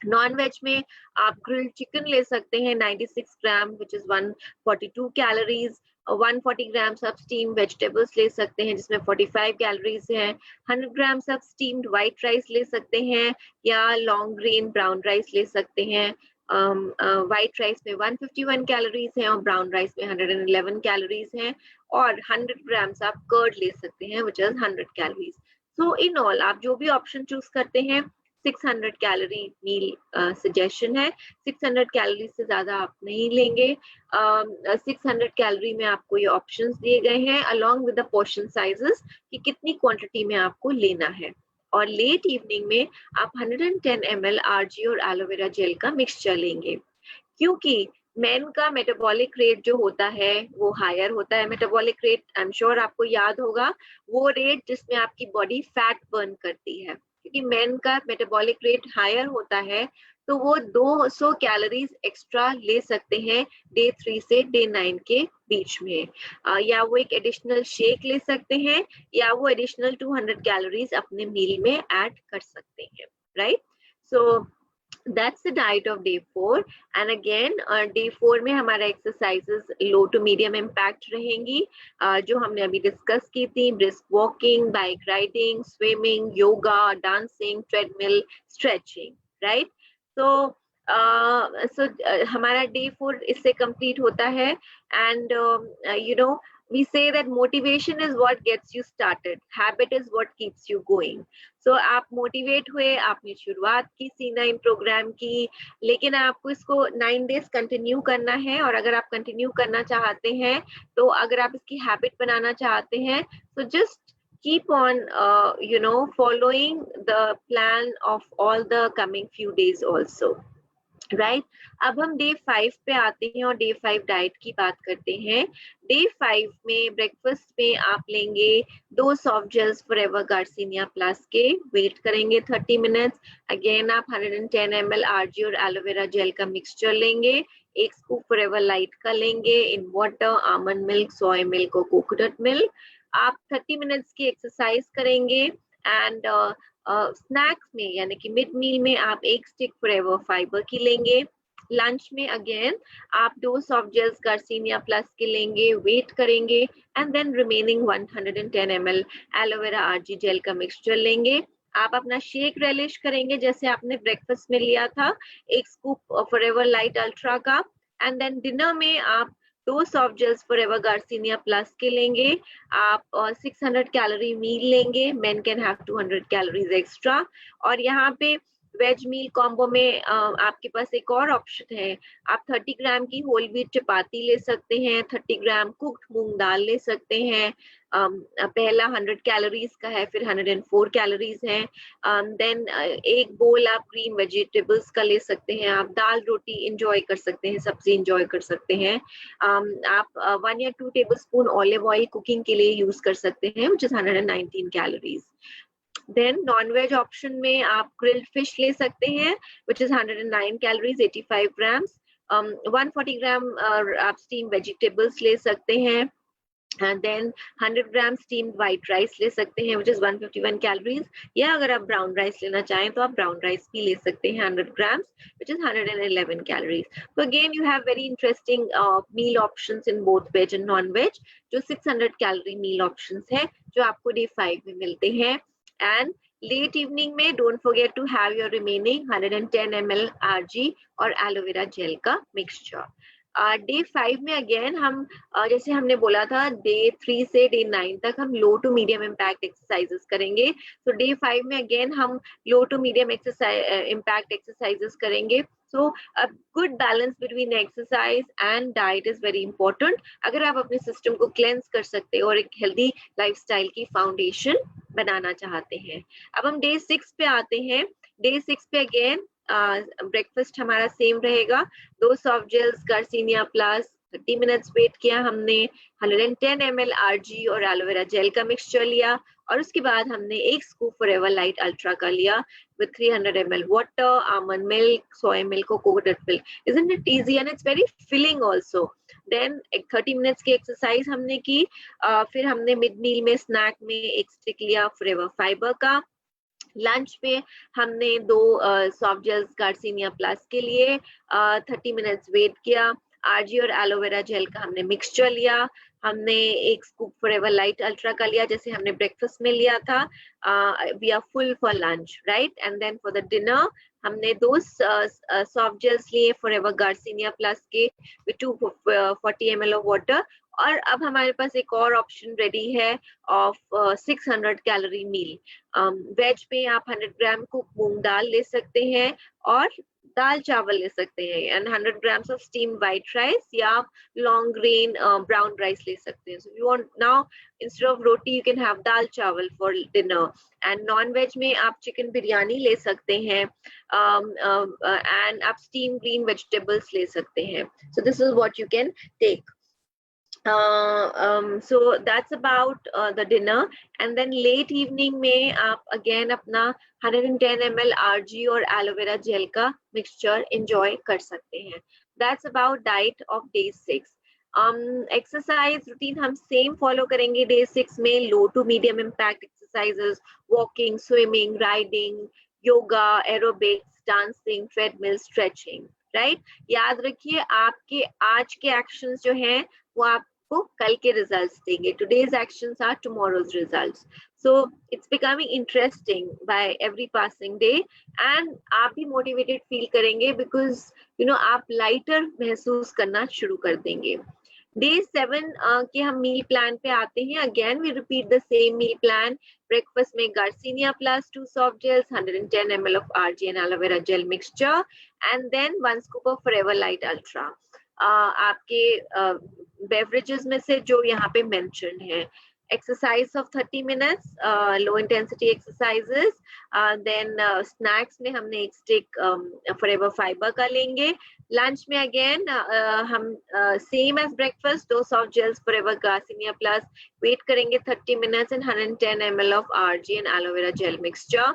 नॉन वेज में आप ग्रिल्ड चिकन ले सकते हैं 96 gram which is 142 calories. 140 grams of steam vegetables ले सकते हैं जिसमें 45 कैलोरीज हैं. 100 grams of steamed white rice ले सकते हैं या लॉन्ग ग्रेन ब्राउन राइस ले सकते हैं. व्हाइट राइस में 151 कैलोरीज हैं और ब्राउन राइस में 111 कैलोरीज हैं. और 100 ग्राम्स आप कर्ड ले सकते हैं which is 100 calories. So in all आप जो भी ऑप्शन चूज करते हैं 600 कैलोरी मील सजेशन है. 600 कैलोरी से ज्यादा आप नहीं लेंगे. 600 कैलोरी में आपको ये ऑप्शंस दिए गए हैं along with the portion sizes कि कितनी क्वांटिटी में आपको लेना है. और लेट इवनिंग में आप 110 ml RG और एलोवेरा जेल का मिक्सचर लेंगे क्योंकि मेन का मेटाबॉलिक रेट जो होता है वो हायर होता है. Metabolic rate I am sure आपको याद होगा, वो रेट जिसमें आपकी बॉडी फैट बर्न करती है. क्योंकि मेन का मेटाबॉलिक रेट हायर होता है तो वो 200 कैलोरीज एक्स्ट्रा ले सकते हैं डे 3 से डे 9 के बीच में. या वो एक एडिशनल शेक ले सकते हैं या वो एडिशनल 200 कैलोरीज अपने मील में ऐड कर सकते हैं. Right, so that's the diet of day 4. and again day 4 में हमारा exercises low to medium impact रहेंगी जो हमने अभी डिस्कस की थी. Brisk walking, bike riding, swimming, yoga, dancing, treadmill, stretching. Right, तो हमारा डे 4 इससे कंप्लीट होता है and we say that motivation is what gets you started, habit is what keeps you going. So आप मोटिवेट हुए, आपने शुरुआत की C9 प्रोग्राम की, लेकिन आपको इसको 9 डेज कंटिन्यू करना है, और अगर आप कंटिन्यू करना चाहते हैं, तो अगर आप इसकी हैबिट बनाना चाहते हैं, तो just keep on following the plan of all the coming few days also. Right अब हम डे 5 पे आते हैं और डे 5 डाइट की बात करते हैं। डे 5 में ब्रेकफास्ट में आप लेंगे 2 soft gels forever garcinia plus के, वेट करेंगे 30 मिनट्स। अगेन आप 110 ml आरजी और एलोवेरा जेल का मिक्सचर लेंगे, 1 स्कूप फॉरएवर लाइट का लेंगे in water, almond milk, soya milk और कोकोनट मिल्क। आप 30 मिनट्स की एक्सरसाइज करेंगे एंड स्नैक्स में यानी कि मिड मील में आप 1 स्टिक फॉरएवर फाइबर की लेंगे। लंच में अगेन आप 2 सॉफ्ट जेल्स गार्सिनिया प्लस के लेंगे, वेट करेंगे and then remaining 110 ml aloe vera RG gel का मिक्सचर लेंगे। आप अपना शेक रेलिश करेंगे जैसे आपने ब्रेकफास्ट में लिया था, 1 स्कूप फॉरएवर लाइट अल्ट्रा का, एंड देन डिनर में आप 2 soft gels forever garcinia plus के लेंगे। आप 600 कैलोरी मील लेंगे, men can have 200 calories extra. और यहाँ पे वेज मील कॉम्बो में आपके पास एक और ऑप्शन है, आप 30 ग्राम की होल व्हीट चपाती ले सकते हैं, 30 ग्राम कुक्ड मूंग दाल ले सकते हैं। पहला 100 कैलोरीज का है, फिर 104 कैलोरीज है। देन एक बोल आप ग्रीन वेजिटेबल्स का ले सकते हैं, आप दाल रोटी इंजॉय कर सकते हैं, सब्जी इंजॉय कर सकते हैं। आप 1 या 2 टेबलस्पून ऑलिव ऑयल कुकिंग के लिए यूज कर सकते हैं, which is 119 calories. Then non veg option में आप ग्रिल्ड फिश ले सकते हैं, which is 109 कैलोरीज, 85 ग्राम्स। 140 ग्राम आप स्टीम वेजिटेबल्स ले सकते हैं। देन 100 ग्राम स्टीम्ड व्हाइट राइस ले सकते हैं, which is 151 कैलोरीज। या अगर आप ब्राउन राइस लेना चाहें तो आप ब्राउन राइस भी ले सकते हैं, 100 grams, which is 111 calories. So again you have very interesting meal options in both veg and non-veg, जो 600 कैलोरी meal options है जो आपको डे 5 में मिलते हैं। एंड लेट इवनिंग में don't forget to have your remaining 110 ml RG और aloe vera gel का मिक्सचर। डे 5 में अगेन हम जैसे हमने बोला था डे 3 से डे 9 तक हम लो टू मीडियम इम्पैक्ट एक्सरसाइजेस करेंगे। तो डे 5 में अगेन हम लो टू मीडियम इम्पैक्ट एक्सरसाइजेस करेंगे। So a good balance between exercise and diet is very important अगर आप अपने सिस्टम को क्लेंस कर सकते हैं और एक हेल्दी लाइफस्टाइल की फाउंडेशन बनाना चाहते हैं। अब हम डे 6 पे आते हैं। डे 6 पे अगेन ब्रेकफास्ट हमारा सेम रहेगा, 2 soft gels garcinia plus, 30 minutes wait किया हमने, 110 ml आरजी और एलोवेरा जेल का मिक्सचर लिया, और उसके बाद हमने 1 स्कूप फॉरएवर लाइट अल्ट्रा का लिया with 300 ml water, almond milk, soy milk और coconut milk. Isn't it easy and it's very filling also. Then 30 minutes की एक्सरसाइज हमने की, फिर हमने मिड मील में स्नैक में 1 स्टिक लिया फॉरएवर फाइबर का। लंच पे हमने 2 सॉफ्ट जेल्स गार्सिनिया प्लस के लिए 30 मिनट्स वेट किया, आरजी और एलोवेरा जेल का हमने मिक्सचर लिया, हमने 1 स्कूप फॉरएवर लाइट अल्ट्रा का लिया जैसे हमने ब्रेकफास्ट में लिया था। We are full for lunch, right. And then for the dinner हमने 2 सॉफ्ट जेल्स लिए फॉरएवर गार्सिनिया प्लस के विद 240 ml ऑफ वाटर। और अब हमारे पास एक और ऑप्शन रेडी है ऑफ 600 कैलोरी मील। वेज पे आप 100 ग्राम कुक मूंग दाल ले सकते हैं और दाल चावल ले सकते हैं, and 100 grams of steam white rice या लॉन्ग ग्रेन ब्राउन राइस ले सकते हैं। So you want now instead of roti you can have dal chawal for dinner. And non veg में आप चिकन बिरयानी ले सकते हैं, एंड आप स्टीम ग्रीन वेजिटेबल्स ले सकते हैं। So this is what you can take. So that's about the dinner, and then late evening में आप again अपना 110 ml RG और एलोवेरा जेल का मिक्सचर enjoy कर सकते हैं। That's about diet of day 6. Exercise routine हम same follow करेंगे day 6 में, low to medium impact exercises, walking, swimming, riding, yoga, aerobics, dancing, treadmill, stretching, right? याद रखिए आपके आज के actions जो हैं वो आप आपको कल के रिजल्ट्स देंगे. Today's actions are tomorrow's results. So it's becoming interesting by every passing day and आप भी मोटिवेटेड फील करेंगे बिकॉज आप लाइटर महसूस करना शुरू कर देंगे. डे 7 के हम मील प्लान पे आते हैं. Again we repeat the same meal plan. Breakfast में Garcinia plus 2 soft gels, 110 ml of RG and aloe vera gel mixture, and then 1 scoop of Forever Light Ultra. आपके बेवरेजेस में से जो यहाँ पे मेंशन है. Exercise of 30 minutes, low intensity exercises. Then snacks में हमने एक stick Forever Fiber का लेंगे. लंच में अगेन हम same as breakfast 2 soft gels Forever Garcinia Plus. Wait करेंगे 30 minutes and 110 ml of RG and aloe vera gel mixture,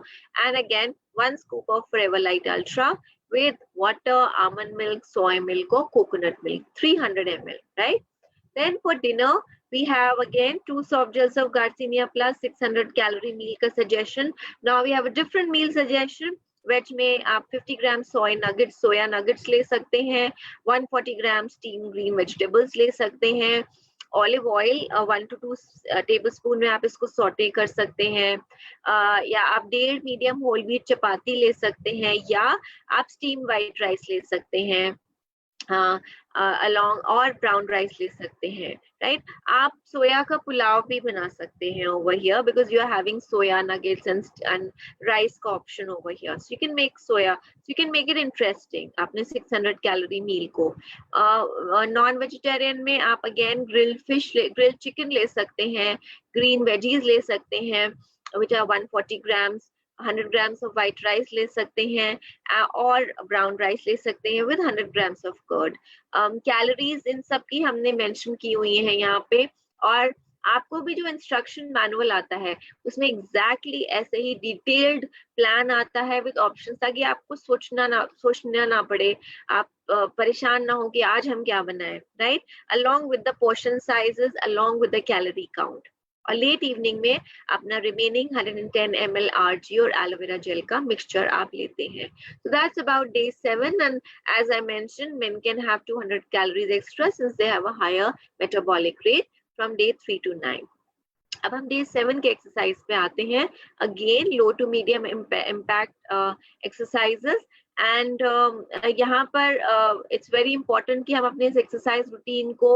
and again 1 scoop of Forever Light Ultra with water, almond milk, soy milk or coconut milk, 300 ml, right? Then for dinner we have again 2 soft gels of Garcinia Plus, 600 calorie meal का suggestion. Now we have a different meal suggestion. Veg में आप 50 ग्राम soya nuggets ले सकते हैं, 140 ग्राम steam green vegetables ले सकते हैं. Olive oil 1 to 2 tablespoon में आप इसको सॉटे कर सकते हैं. या आप 1.5 मीडियम होल व्हीट चपाती ले सकते हैं, या आप स्टीम वाइट राइस ले सकते हैं along और ब्राउन राइस ले सकते हैं, राइट? आप सोया का पुलाव भी बना सकते हैं over here because you are having soya nuggets and rice का option over here. So you can make soya, so you can make it interesting. आपने 600 कैलोरी मील को. नॉन वेजिटेरियन में आप अगेन ग्रिल्ड चिकन ले सकते हैं, ग्रीन वेजीज ले सकते हैं which are 140 grams, 100 grams of white rice ले सकते हैं और ब्राउन राइस ले सकते हैं with 100 grams of curd. Calories in सब की हमने मेंशन की हुई है यहाँ पे, और आपको भी जो इंस्ट्रक्शन मैनुअल आता है उसमें एग्जैक्टली ऐसे ही डिटेल्ड प्लान आता है विद ऑप्शंस, ताकि आपको सोचना ना पड़े, आप परेशान ना हो कि आज हम क्या बनाएं, right? Along with the portion sizes, along with the calorie count. और लेट इवनिंग में अपना रिमेनिंग 110 ml RG और एलोवेरा जेल का मिक्सचर आप लेते हैं. So that's about day 7, and as I mentioned, men can have 200 calories extra since they have a higher metabolic rate from day 3 to 9. अब हम day 7 के एक्सरसाइज पे आते हैं. Again low to medium impact exercises, and यहाँ पर it's very important कि हम अपने इस एक्सरसाइज रूटीन को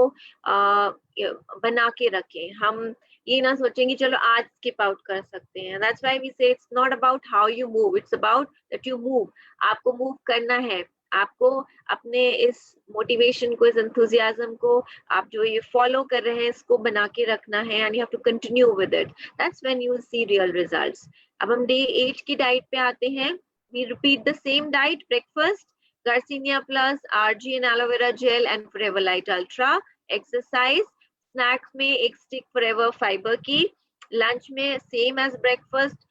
बना के रखें. हम ये ना सोचेंगे चलो आज स्किप आउट कर सकते हैं. दैट्स व्हाई वी से it's not about how you move, it's about that you move. आपको मूव करना है, आपको अपने इस मोटिवेशन को, इस एंथुसियाज्म को, आप जो ये फॉलो कर रहे हैं इसको बना के रखना है, and you have to continue with it. That's when you will see real results. अब हम डे 8 की डाइट पे आते हैं. We repeat the same diet. Breakfast Garcinia Plus, RG and aloe vera gel and Forever Light Ultra. Exercise. Snacks में एक stick Forever Fiber की. Lunch में same as breakfast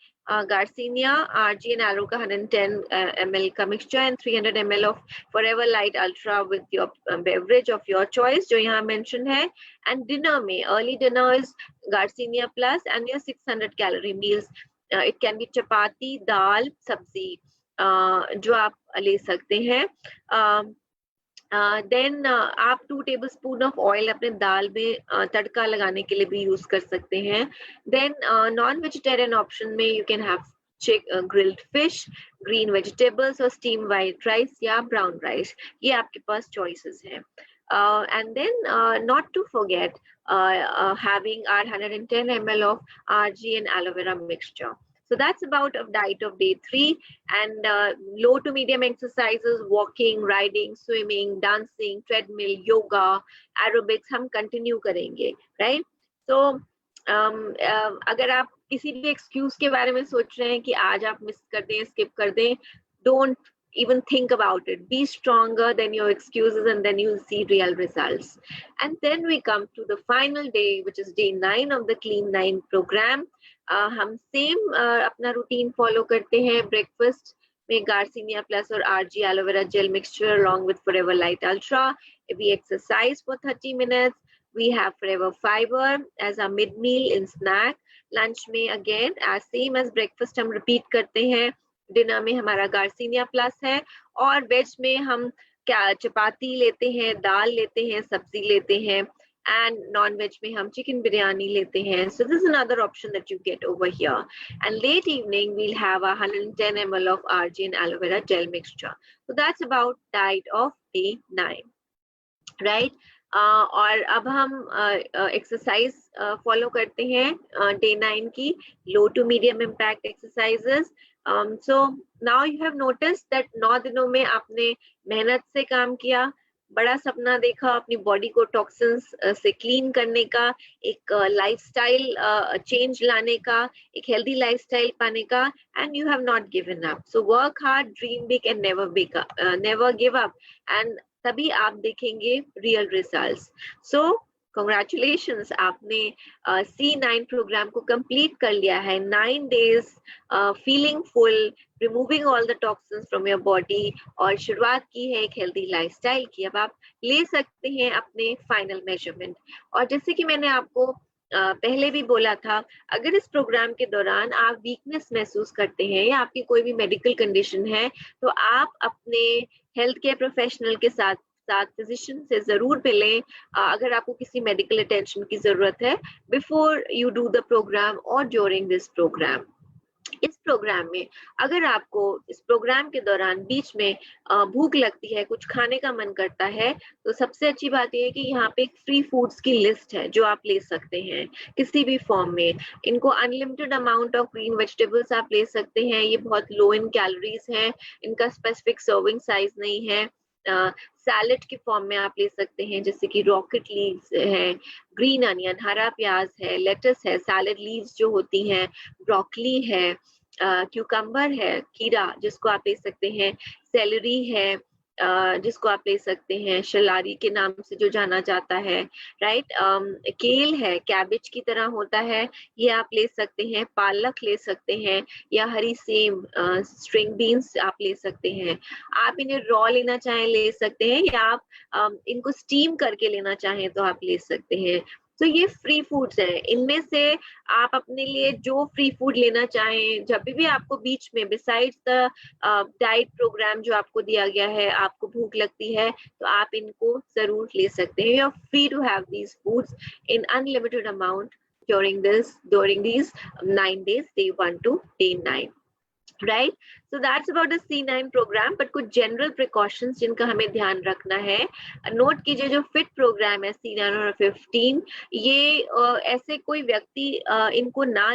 Garcinia, RG and aloe का 110 ml का mixture and 300 ml of Forever Light Ultra with your beverage of your choice जो यहाँ mention है. And dinner में early dinner is Garcinia Plus and your 600 calorie meals. It can be chapati, dal, sabzi जो आप ले सकते हैं. देन आप 2 टेबलस्पून ऑफ ऑयल अपने दाल में तड़का लगाने के लिए भी यूज कर सकते हैं. देन नॉन वेजिटेरियन ऑप्शन में you can have grilled fish, green vegetables और स्टीम वाइट राइस या ब्राउन राइस. ये आपके पास चॉइसेस हैं. And then not to forget having our 110 ml of RG and aloe vera mixture. So that's about a diet of day 3, and low to medium exercises, walking, riding, swimming, dancing, treadmill, yoga, aerobics हम continue करेंगे, right? So अगर आप किसी भी excuse के बारे में सोच रहे हैं कि आज आप मिस कर दें, skip कर दें, don't even think about it. Be stronger than your excuses, and then you'll see real results. And then we come to the final day, which is day 9 of the Clean 9 program. हम same अपना routine follow करते हैं. Breakfast में Garcinia Plus और RG aloe vera gel mixture along with Forever Light Ultra. We exercise for 30 minutes. We have Forever Fiber as a mid meal in snack. Lunch में again as same as breakfast हम repeat करते हैं. Dinner में हमारा Garcinia Plus है, और veg में हम क्या चपाती लेते हैं, दाल लेते हैं, सब्जी लेते हैं. and non-veg में हम chicken biryani लेते हैं. So this is another option that you get over here. And late evening we'll have a 110 ml of argi and aloe vera gel mixture. So that's about diet of day 9, right? और अब हम exercise follow करते हैं day 9 की low to medium impact exercises. So now you have notice that 9 दिनों में आपने मेहनत से काम किया, बड़ा सपना देखा, अपनी बॉडी को टॉक्सिन्स से क्लीन करने का, एक लाइफस्टाइल चेंज लाने का, एक हेल्दी लाइफस्टाइल पाने का, and you have not given up. So work hard, dream big and never give up, and तभी आप देखेंगे रियल रिजल्ट्स. सो कॉन्ग्रेचुलेशंस, आपने C9 प्रोग्राम को कंप्लीट कर लिया है. 9 days feeling full, removing all the toxins from your body, और शुरुआत की है एक हेल्दी लाइफस्टाइल की. अब आप ले सकते हैं अपने फाइनल मेजरमेंट. और जैसे कि मैंने आपको पहले भी बोला था, अगर इस प्रोग्राम के दौरान आप वीकनेस महसूस करते हैं या आपकी कोई भी मेडिकल कंडीशन है, तो आप अपने हेल्थ केयर प्रोफेशनल के साथ फिजिशियन से जरूर मिलें अगर आपको किसी मेडिकल अटेंशन की जरूरत है, before you do the programme और ड्यूरिंग दिस प्रोग्राम. इस प्रोग्राम में अगर आपको इस प्रोग्राम के दौरान बीच में भूख लगती है, कुछ खाने का मन करता है, तो सबसे अच्छी बात यह है कि यहाँ पे एक फ्री फूड्स की लिस्ट है जो आप ले सकते हैं किसी भी फॉर्म में. इनको unlimited amount of green vegetables आप ले सकते हैं. ये बहुत लो इन कैलोरीज हैं, इनका स्पेसिफिक सर्विंग साइज नहीं है. सैलेड के फॉर्म में आप ले सकते हैं, जैसे कि रॉकेट लीव्स है, ग्रीन अनियन, हरा प्याज है, लेटस है, सैलेड लीव्स जो होती हैं, ब्रोकली है, क्यूकम्बर है, खीरा जिसको आप ले सकते हैं, सेलरी है जिसको आप ले सकते हैं, शलारी के नाम से जो जाना जाता है, राइट. केल है, कैबेज की तरह होता है, ये आप ले सकते हैं. पालक ले सकते हैं, या हरी सेम स्ट्रिंग बीन्स आप ले सकते हैं. आप इन्हें रॉ लेना चाहें ले सकते हैं, या आप इनको स्टीम करके लेना चाहें तो आप ले सकते हैं. तो ये फ्री फूड्स हैं. इनमें से आप अपने लिए जो फ्री फूड लेना चाहें, जब भी आपको बीच में बिसाइड्स द डाइट प्रोग्राम जो आपको दिया गया है, आपको भूख लगती है, तो आप इनको जरूर ले सकते हैं. You are free to have these foods in unlimited amount during these 9 days, day 1 to day 9. Right, so that's about the C9 program. but कुछ general precautions जिनका हमें ध्यान रखना है. नोट कीजिए, जो फिट प्रोग्राम है C9 और 15, ये ऐसे कोई व्यक्ति इनको ना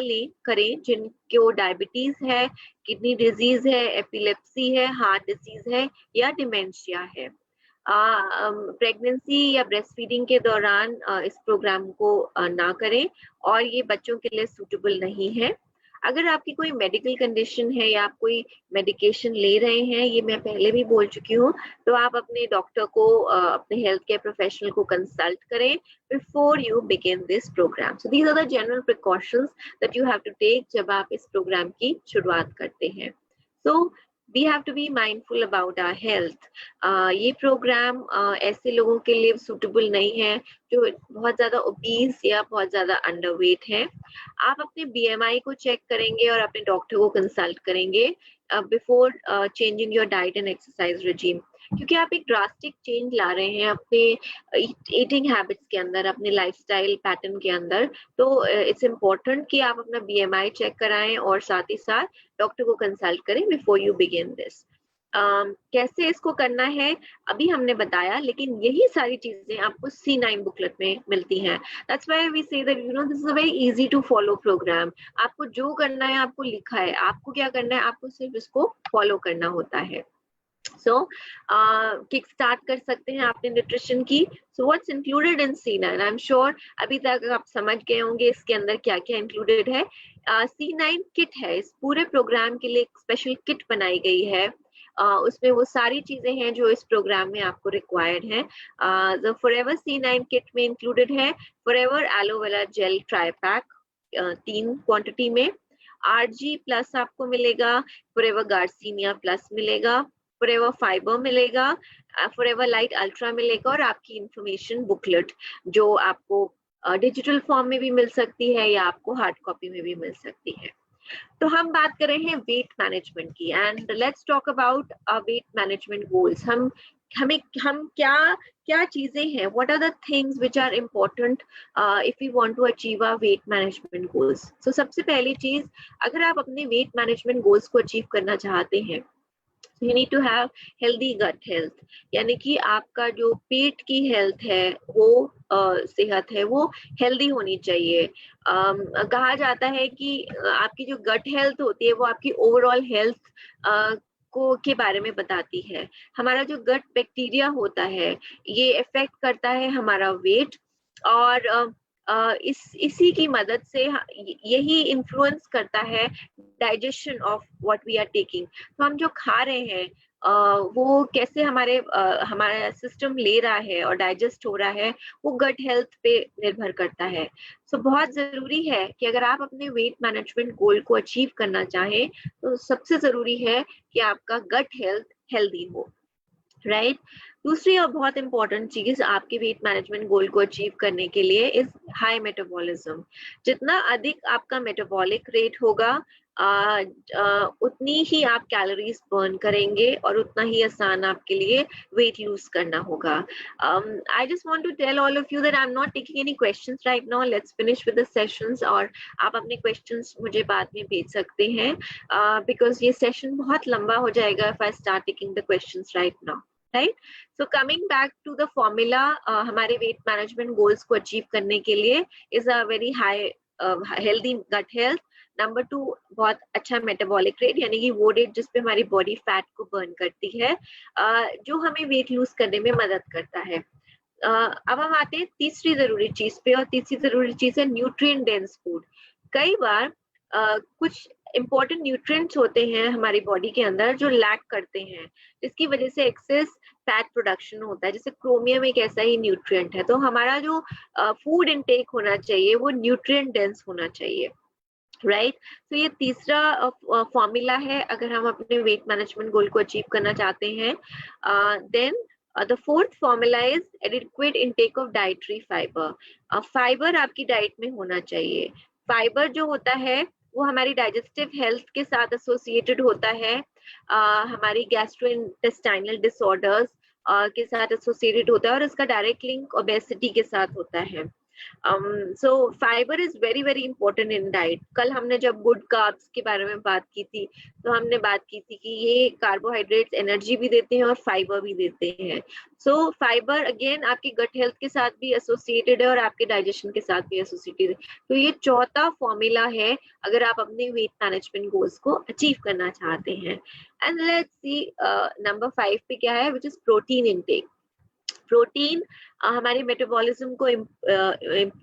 करें जिनको डायबिटीज है, किडनी डिजीज है, एपिलेप्सी है, हार्ट डिजीज है, या डिमेंशिया है. प्रेगनेंसी या ब्रेस्ट फीडिंग के दौरान इस प्रोग्राम को ना करें, और ये बच्चों के लिए सूटेबल नहीं है. अगर आपकी कोई मेडिकल कंडीशन है या आप कोई मेडिकेशन ले रहे हैं, ये मैं पहले भी बोल चुकी हूँ, तो आप अपने डॉक्टर को, अपने हेल्थ केयर प्रोफेशनल को कंसल्ट करें before you begin this programme. So these are the general precautions that you have to take जब आप इस प्रोग्राम की शुरुआत करते हैं. सो we have to be mindful about our health. ये प्रोग्राम ऐसे लोगों के लिए सूटेबल नहीं है जो बहुत ज्यादा ओबीस या बहुत ज्यादा अंडरवेट है. आप अपने BMI को चेक करेंगे और अपने डॉक्टर को कंसल्ट करेंगे before changing your diet and exercise regime, क्योंकि आप एक ड्रास्टिक चेंज ला रहे हैं अपने ईटिंग हैबिट्स के अंदर, अपने लाइफस्टाइल पैटर्न के अंदर. तो इट्स इम्पोर्टेंट कि आप अपना BMI चेक कराएं और साथ ही साथ डॉक्टर को कंसल्ट करें बिफोर यू बिगिन दिस. कैसे इसको करना है अभी हमने बताया, लेकिन यही सारी चीजें आपको C9 बुकलेट में मिलती हैं. That's why we say that you know this is a very easy to follow programme. आपको जो करना है आपको लिखा है, आपको क्या करना है, आपको सिर्फ इसको फॉलो करना होता है. सो किक स्टार्ट कर सकते हैं आपने न्यूट्रिशन की. So what's included in C9? I am sure अभी तक आप समझ गए होंगे इसके अंदर क्या क्या इंक्लूडेड है. C9 किट है. इस पूरे प्रोग्राम के लिए एक स्पेशल किट बनाई गई है. उसमें वो सारी चीजें हैं जो इस प्रोग्राम में आपको रिक्वायर्ड है. द फॉरएवर C9 किट में इंक्लूडेड है forever aloe vera gel try pack 3 quantity में, RG प्लस आपको मिलेगा, फॉरएवर गार्सिनिया प्लस मिलेगा, फॉरएवर फाइबर मिलेगा, फॉरएवर लाइट अल्ट्रा मिलेगा, और आपकी इंफॉर्मेशन बुकलेट जो आपको डिजिटल फॉर्म में भी मिल सकती है या आपको हार्ड कॉपी में भी मिल सकती है. तो हम बात कर रहे हैं वेट मैनेजमेंट की, and let's talk about weight management goals. हम हम क्या क्या चीजें हैं, what are the things which are important if you want to achieve a weight management goals. So सबसे पहली चीज, अगर आप अपने वेट मैनेजमेंट गोल्स को अचीव करना चाहते हैं, you need to have healthy gut health, यानी कि आपका जो पेट की हेल्थ है वो सेहत है वो हेल्दी होनी चाहिए। कहा जाता है कि आपकी जो गट हेल्थ होती है वो आपकी ओवरऑल हेल्थ को के बारे में बताती है। हमारा जो गट बैक्टीरिया होता है ये इफेक्ट करता है हमारा वेट, और इसी की मदद से यही इन्फ्लुएंस करता है digestion of what we are taking. तो हम जो खा रहे हैं वो कैसे हमारा सिस्टम ले रहा है और डाइजेस्ट हो रहा है, वो गट हेल्थ पे निर्भर करता है। सो बहुत जरूरी है कि अगर आप अपने वेट मैनेजमेंट गोल को अचीव करना चाहें तो सबसे जरूरी है कि आपका गट हेल्थ हेल्दी हो, राइट। दूसरी और बहुत इंपॉर्टेंट चीज आपके वेट मैनेजमेंट गोल को अचीव करने के लिए इज हाई मेटाबॉलिज्म। जितना अधिक आपका मेटाबॉलिक रेट होगा उतनी ही आप कैलोरीज बर्न करेंगे और उतना ही आसान आपके लिए वेट लूज करना होगा। I just want to tell all of you that I am not taking any questions right now, let's finish with the sessions, और आप अपने क्वेश्चंस मुझे बाद में भेज सकते हैं बिकॉज ये सेशन बहुत लंबा हो जाएगा if I start taking the questions right now, right. So coming back to the formula, हमारे वेट मैनेजमेंट गोल्स को अचीव करने के लिए is a very high healthy gut health, number 2 बहुत अच्छा मेटाबॉलिक रेट, यानी कि वो रेट जिसपे हमारी बॉडी फैट को बर्न करती है, जो हमें वेट लूज करने में मदद करता है। अब हम आते हैं तीसरी जरूरी चीज पे, और तीसरी जरूरी चीज है न्यूट्रिएंट डेंस फूड। कई बार कुछ इंपॉर्टेंट न्यूट्रिएंट्स होते हैं हमारी बॉडी के अंदर जो लैक करते हैं, जिसकी वजह से एक्सेस फैट प्रोडक्शन होता है। जैसे क्रोमियम एक ऐसा ही न्यूट्रिएंट है। तो हमारा जो फूड इनटेक होना चाहिए वो न्यूट्रिएंट डेंस होना चाहिए, राइट। तो ये तीसरा फॉर्मूला है अगर हम अपने वेट मैनेजमेंट गोल को अचीव करना चाहते हैं। Then the fourth formula is adequate intake of dietary fibre. Fibre आपकी डाइट में होना चाहिए। फाइबर जो होता है वो हमारी डाइजेस्टिव हेल्थ के साथ एसोसिएटेड होता है, हमारी गैस्ट्रोइंटेस्टाइनल डिसऑर्डर्स के साथ एसोसिएटेड होता है, और इसका डायरेक्ट लिंक ओबेसिटी के साथ होता है। So fiber is very very important in diet। कल हमने जब गुड कार्ब्स के बारे में बात की थी तो हमने बात की थी कि ये कार्बोहाइड्रेट्स एनर्जी भी देते हैं और फाइबर भी देते हैं। सो फाइबर अगेन आपकी गट हेल्थ के साथ भी एसोसिएटेड है और आपके डाइजेशन के साथ भी एसोसिएटेड है। तो ये चौथा फॉर्मूला है अगर आप अपने वेट मैनेजमेंट गोल्स को अचीव करना चाहते हैं। एंड लेट्स सी नंबर 5 पे क्या है, which is protein intake. Protein हमारे मेटाबॉलिज्म को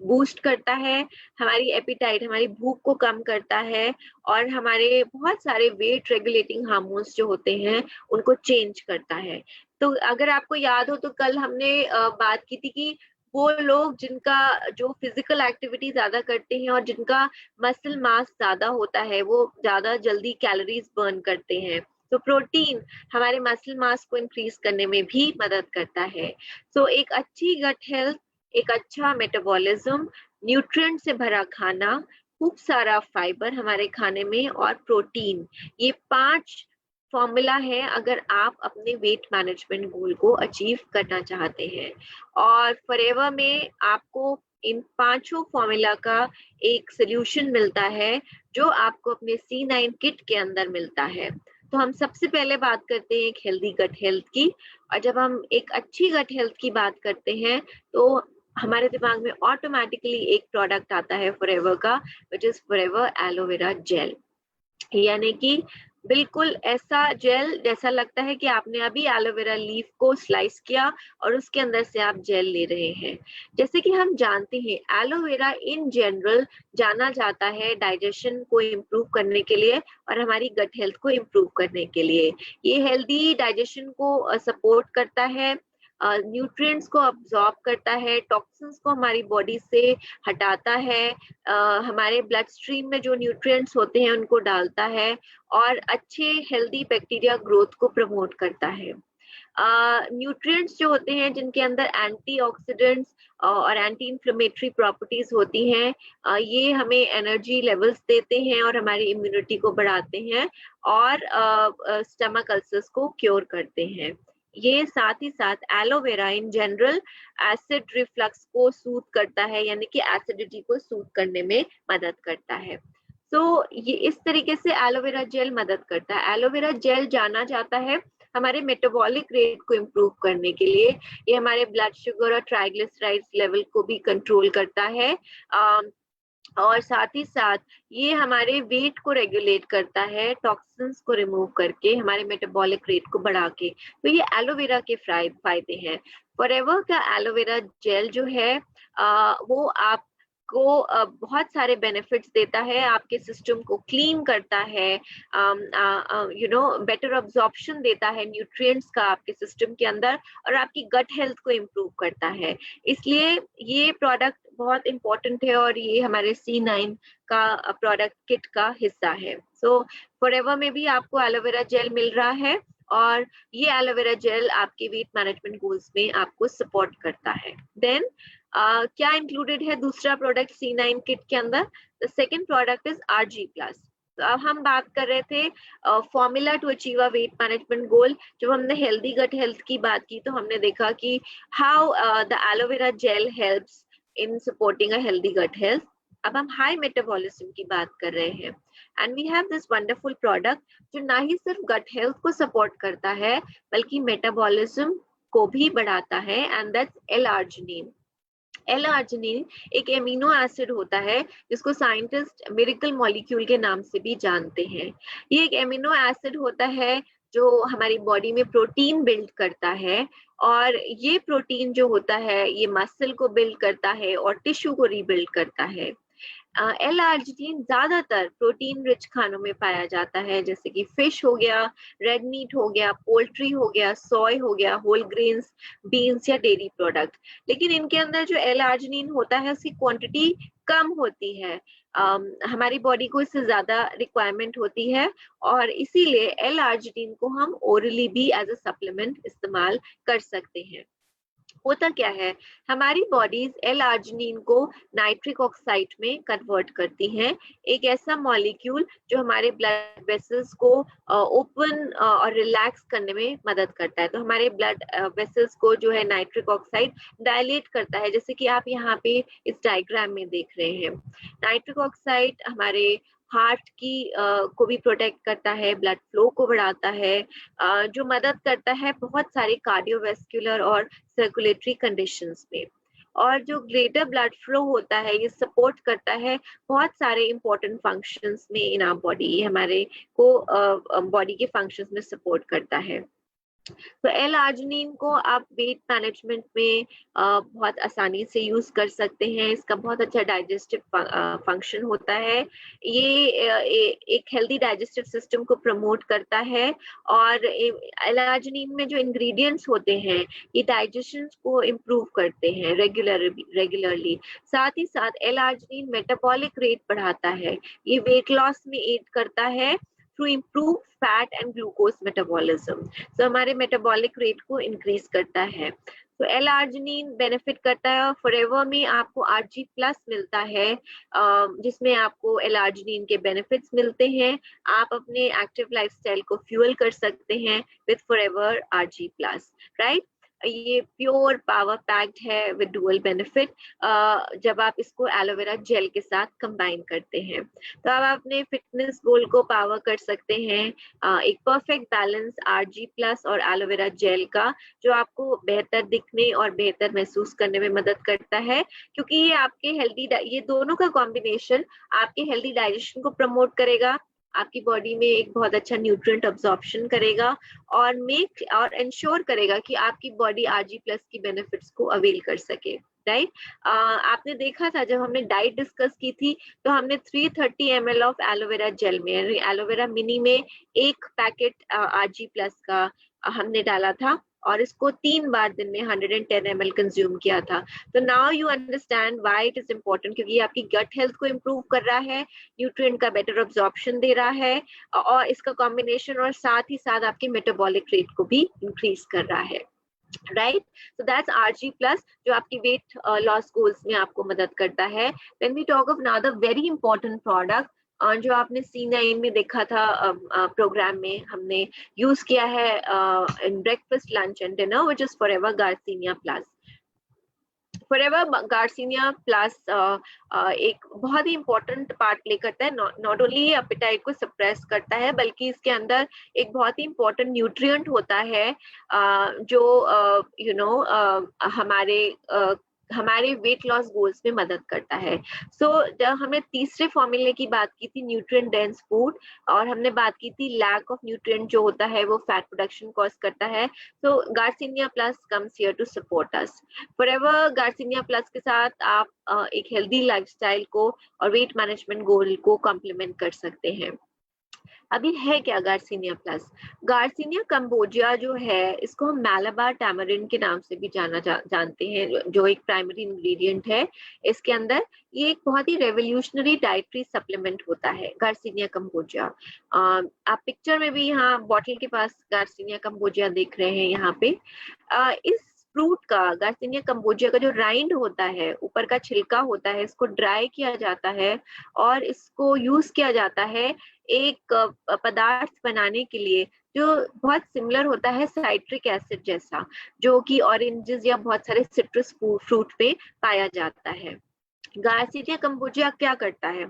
बूस्ट करता है, हमारी एपिटाइट हमारी भूख को कम करता है, और हमारे बहुत सारे वेट रेगुलेटिंग हार्मोन्स जो होते हैं उनको चेंज करता है। तो अगर आपको याद हो तो कल हमने बात की थी कि वो लोग जिनका जो फिजिकल एक्टिविटी ज्यादा करते हैं और जिनका मसल मास ज्यादा होता है वो ज्यादा जल्दी कैलोरीज बर्न करते हैं। तो प्रोटीन हमारे मसल मास को इंक्रीज करने में भी मदद करता है। सो एक अच्छी गट हेल्थ, एक अच्छा मेटाबॉलिज्म, न्यूट्रिएंट से भरा खाना, खूब सारा फाइबर हमारे खाने में, और प्रोटीन, ये 5 फॉर्मूला है अगर आप अपने वेट मैनेजमेंट गोल को अचीव करना चाहते हैं। और फॉरएवर में आपको इन 5 फॉर्मूला का एक सोल्यूशन मिलता है जो आपको अपने C9 किट के अंदर मिलता है। तो हम सबसे पहले बात करते हैं एक हेल्दी गट हेल्थ की, और जब हम एक अच्छी गट हेल्थ की बात करते हैं तो हमारे दिमाग में ऑटोमेटिकली एक प्रोडक्ट आता है फॉरएवर का, which is forever aloe vera gel. यानी कि बिल्कुल ऐसा जेल जैसा लगता है कि आपने अभी एलोवेरा लीफ को स्लाइस किया और उसके अंदर से आप जेल ले रहे हैं। जैसे कि हम जानते हैं एलोवेरा इन जनरल जाना जाता है डाइजेशन को इम्प्रूव करने के लिए और हमारी गट हेल्थ को इम्प्रूव करने के लिए। ये हेल्दी डाइजेशन को सपोर्ट करता है, न्यूट्रिएंट्स को अब्सॉर्ब करता है, टॉक्सिन्स को हमारी बॉडी से हटाता है, हमारे ब्लड स्ट्रीम में जो न्यूट्रिएंट्स होते हैं उनको डालता है, और अच्छे हेल्दी बैक्टीरिया ग्रोथ को प्रमोट करता है। न्यूट्रिएंट्स जो होते हैं जिनके अंदर एंटीऑक्सीडेंट्स और एंटी इन्फ्लेमेटरी प्रॉपर्टीज होती हैं, ये हमें एनर्जी लेवल्स देते हैं और हमारी इम्यूनिटी को बढ़ाते हैं और स्टमक अल्सर्स को क्योर करते हैं। ये साथ ही साथ aloe vera in general acid reflux को सूद करता है, यानी कि एसिडिटी को सूद करने में मदद करता है। तो ये इस तरीके से एलोवेरा जेल मदद करता है। एलोवेरा जेल जाना जाता है हमारे मेटाबॉलिक रेट को इम्प्रूव करने के लिए। ये हमारे ब्लड शुगर और ट्राइग्लिसराइड्स लेवल को भी कंट्रोल करता है, और साथ ही साथ ये हमारे वेट को रेगुलेट करता है, टॉक्सिन्स को रिमूव करके हमारे मेटाबॉलिक रेट को बढ़ा के। तो ये एलोवेरा के फायदे हैं। फॉरएवर का एलोवेरा जेल जो है वो आपको बहुत सारे बेनिफिट्स देता है, आपके सिस्टम को क्लीन करता है, बेटर अब्जॉर्प्शन देता है न्यूट्रिएंट्स का आपके सिस्टम के अंदर, और आपकी गट हेल्थ को इम्प्रूव करता है। इसलिए ये प्रोडक्ट बहुत इंपॉर्टेंट है और ये हमारे C9 का प्रोडक्ट किट का हिस्सा है। सो फॉरएवर में भी आपको एलोवेरा जेल मिल रहा है, और ये एलोवेरा जेल आपके वेट मैनेजमेंट गोल्स में आपको सपोर्ट करता है। देन क्या इंक्लूडेड है दूसरा प्रोडक्ट C9 किट के अंदर? The second product is RG plus. तो अब हम बात कर रहे थे formula to achieve a weight management goal. जब हमने हेल्दी गट हेल्थ की बात की तो हमने देखा कि how the aloe vera gel helps in supporting a healthy gut health. अब हम हाई मेटाबॉलिज्म की बात कर रहे हैं, and we have this wonderful product जो ना ही सिर्फ गट हेल्थ को सपोर्ट करता है बल्कि मेटाबॉलिज्म को भी बढ़ाता है, एंड दैट्स L-arginine। L-arginine एक एमिनो एसिड होता है जिसको साइंटिस्ट मिरेकल मॉलिक्यूल के नाम से भी जानते हैं। ये एक एमिनो एसिड होता है जो हमारी बॉडी में प्रोटीन बिल्ड करता है, और ये प्रोटीन जो होता है ये मसल को बिल्ड करता है और टिश्यू को रीबिल्ड करता है। L-arginine ज्यादातर प्रोटीन रिच खानों में पाया जाता है, जैसे कि फिश हो गया, रेड मीट हो गया, पोल्ट्री हो गया, सोय हो गया, होल ग्रेन्स, बीन्स या डेयरी प्रोडक्ट। लेकिन इनके अंदर जो L-arginine होता है उसकी क्वांटिटी कम होती है, हमारी बॉडी को इससे ज्यादा रिक्वायरमेंट होती है, और इसीलिए L-arginine को हम ओरली भी एज अ सप्लीमेंट इस्तेमाल कर सकते हैं। होता क्या है, हमारी बॉडीज L-arginine को नाइट्रिक ऑक्साइड में कन्वर्ट करती हैं, एक ऐसा मॉलिक्यूल जो हमारे ब्लड वेसल्स को ओपन और रिलैक्स करने में मदद करता है। तो हमारे ब्लड वेसल्स को जो है नाइट्रिक ऑक्साइड डायलेट करता है, जैसे कि आप यहाँ पे इस डायग्राम में देख रहे हैं। नाइट्रिक ऑक्साइड हमारे हार्ट की को भी प्रोटेक्ट करता है, ब्लड फ्लो को बढ़ाता है, जो मदद करता है बहुत सारे कार्डियोवैस्कुलर और सर्कुलेटरी कंडीशंस में। और जो ग्रेटर ब्लड फ्लो होता है ये सपोर्ट करता है बहुत सारे इंपॉर्टेंट फंक्शंस में इन आवर बॉडी, ये हमारे को बॉडी के फंक्शंस में सपोर्ट करता है। तो L-arginine को आप वेट मैनेजमेंट में बहुत आसानी से यूज कर सकते हैं। इसका बहुत अच्छा डाइजेस्टिव फंक्शन होता है। ये एक हेल्दी डाइजेस्टिव सिस्टम को प्रमोट करता है, और L-arginine में जो इंग्रेडिएंट्स होते हैं ये डाइजेशन को इम्प्रूव करते हैं रेगुलरली। साथ ही साथ L-arginine मेटाबॉलिक रेट बढ़ाता है, ये वेट लॉस में एड करता है through improve fat and glucose metabolism. तो हमारे मेटाबॉलिक रेट को इंक्रीज करता है। तो L-arginine बेनिफिट करता है, और फॉरएवर में आपको RG प्लस मिलता है, जिसमें आपको L-arginine के बेनिफिट्स मिलते हैं। आप अपने एक्टिव लाइफस्टाइल को फ्यूल कर सकते हैं with forever RG plus, right. ये प्योर पावर पैक्ड है विद डुअल बेनिफिट, जब आप इसको एलोवेरा जेल के साथ कंबाइन करते हैं तो आप अपने फिटनेस गोल को पावर कर सकते हैं। एक परफेक्ट बैलेंस RG प्लस और एलोवेरा जेल का, जो आपको बेहतर दिखने और बेहतर महसूस करने में मदद करता है, क्योंकि ये आपके ये दोनों का कॉम्बिनेशन आपके हेल्दी डाइजेशन को प्रमोट करेगा, आपकी बॉडी में एक बहुत अच्छा न्यूट्रिएंट अब्जॉर्प्शन करेगा, और इंश्योर करेगा कि आपकी body RG plus key benefits को अवेल कर सके, राइट। आपने देखा था जब हमने डाइट डिस्कस की थी तो हमने 330 ml ऑफ एलोवेरा जेल में, एलोवेरा मिनी में एक पैकेट RG प्लस का हमने डाला था, और इसको 3 बार दिन में 110 ml कंज्यूम किया था। तो now you understand why it is important, क्योंकि ये आपकी गट हेल्थ को इम्प्रूव कर रहा है, न्यूट्रिएंट का बेटर अब्जॉर्प्शन दे रहा है, और इसका कॉम्बिनेशन और साथ ही साथ आपके मेटाबॉलिक रेट को भी इंक्रीज कर रहा है, right. So that's RG plus जो आपकी वेट लॉस गोल्स में आपको मदद करता है। When we talk of another very important product जो आपने C9 में देखा था प्रोग्राम में, हमने यूज किया है in breakfast, lunch and dinner, which is forever garcinia plus. Forever garcinia plus एक बहुत ही इंपॉर्टेंट पार्ट प्ले करता है। नॉट ओनली ये एपेटाइट को सप्रेस करता है, बल्कि इसके अंदर एक बहुत ही इंपॉर्टेंट न्यूट्रिएंट होता है जो हमारे वेट लॉस गोल्स में मदद करता है। जब हमने तीसरे फॉर्मूले की बात की थी, न्यूट्रिएंट डेंस फूड, और हमने बात की थी लैक ऑफ न्यूट्रिएंट जो होता है वो फैट प्रोडक्शन कॉज करता है। Garcinia plus comes here to support us. Forever garcinia plus के साथ आप एक हेल्दी लाइफस्टाइल को और वेट मैनेजमेंट गोल को कॉम्प्लीमेंट कर सकते हैं। अभी है क्या गार्सिनिया प्लस? गार्सिनिया कंबोजिया जो है, इसको हम मैलाबार टैमरिन के नाम से भी जानते हैं, जो एक प्राइमरी इंग्रेडिएंट है इसके अंदर। ये एक बहुत ही रेवोल्यूशनरी डाइटरी सप्लीमेंट होता है गार्सिनिया कंबोजिया। आप पिक्चर में भी यहाँ बॉटल के पास गार्सिनिया कंबोजिया देख रहे हैं यहाँ पे। इस फ्रूट का, गार्सिनिया कंबोजिया का जो राइंड होता है, ऊपर का छिलका होता है, इसको ड्राई किया जाता है और इसको यूज किया जाता है एक पदार्थ बनाने के लिए जो बहुत सिमिलर होता है साइट्रिक एसिड जैसा, जो कि ऑरेंजेस या बहुत सारे सिट्रस फ्रूट पे पाया जाता है। गार्सिनिया कंबोजिया क्या करता है?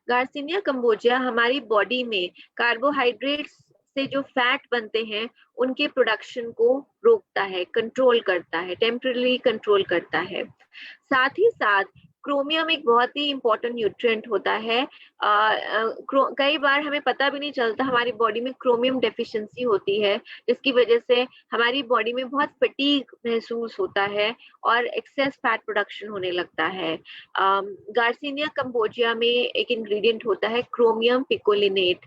गार्सिनिया कंबोजिया हमारी बॉडी में कार्बोहाइड्रेट्स से जो फैट बनते हैं उनके प्रोडक्शन को रोकता है, कंट्रोल करता है, टेम्पररी कंट्रोल करता है। साथ ही साथ क्रोमियम एक बहुत ही इंपॉर्टेंट न्यूट्रिएंट होता है। कई बार हमें पता भी नहीं चलता, हमारी बॉडी में क्रोमियम डेफिशिएंसी होती है, जिसकी वजह से हमारी बॉडी में बहुत फटीग महसूस होता है और एक्सेस फैट प्रोडक्शन होने लगता है। गार्सिनिया कंबोजिया में एक इंग्रेडिएंट होता है क्रोमियम पिकोलिनेट,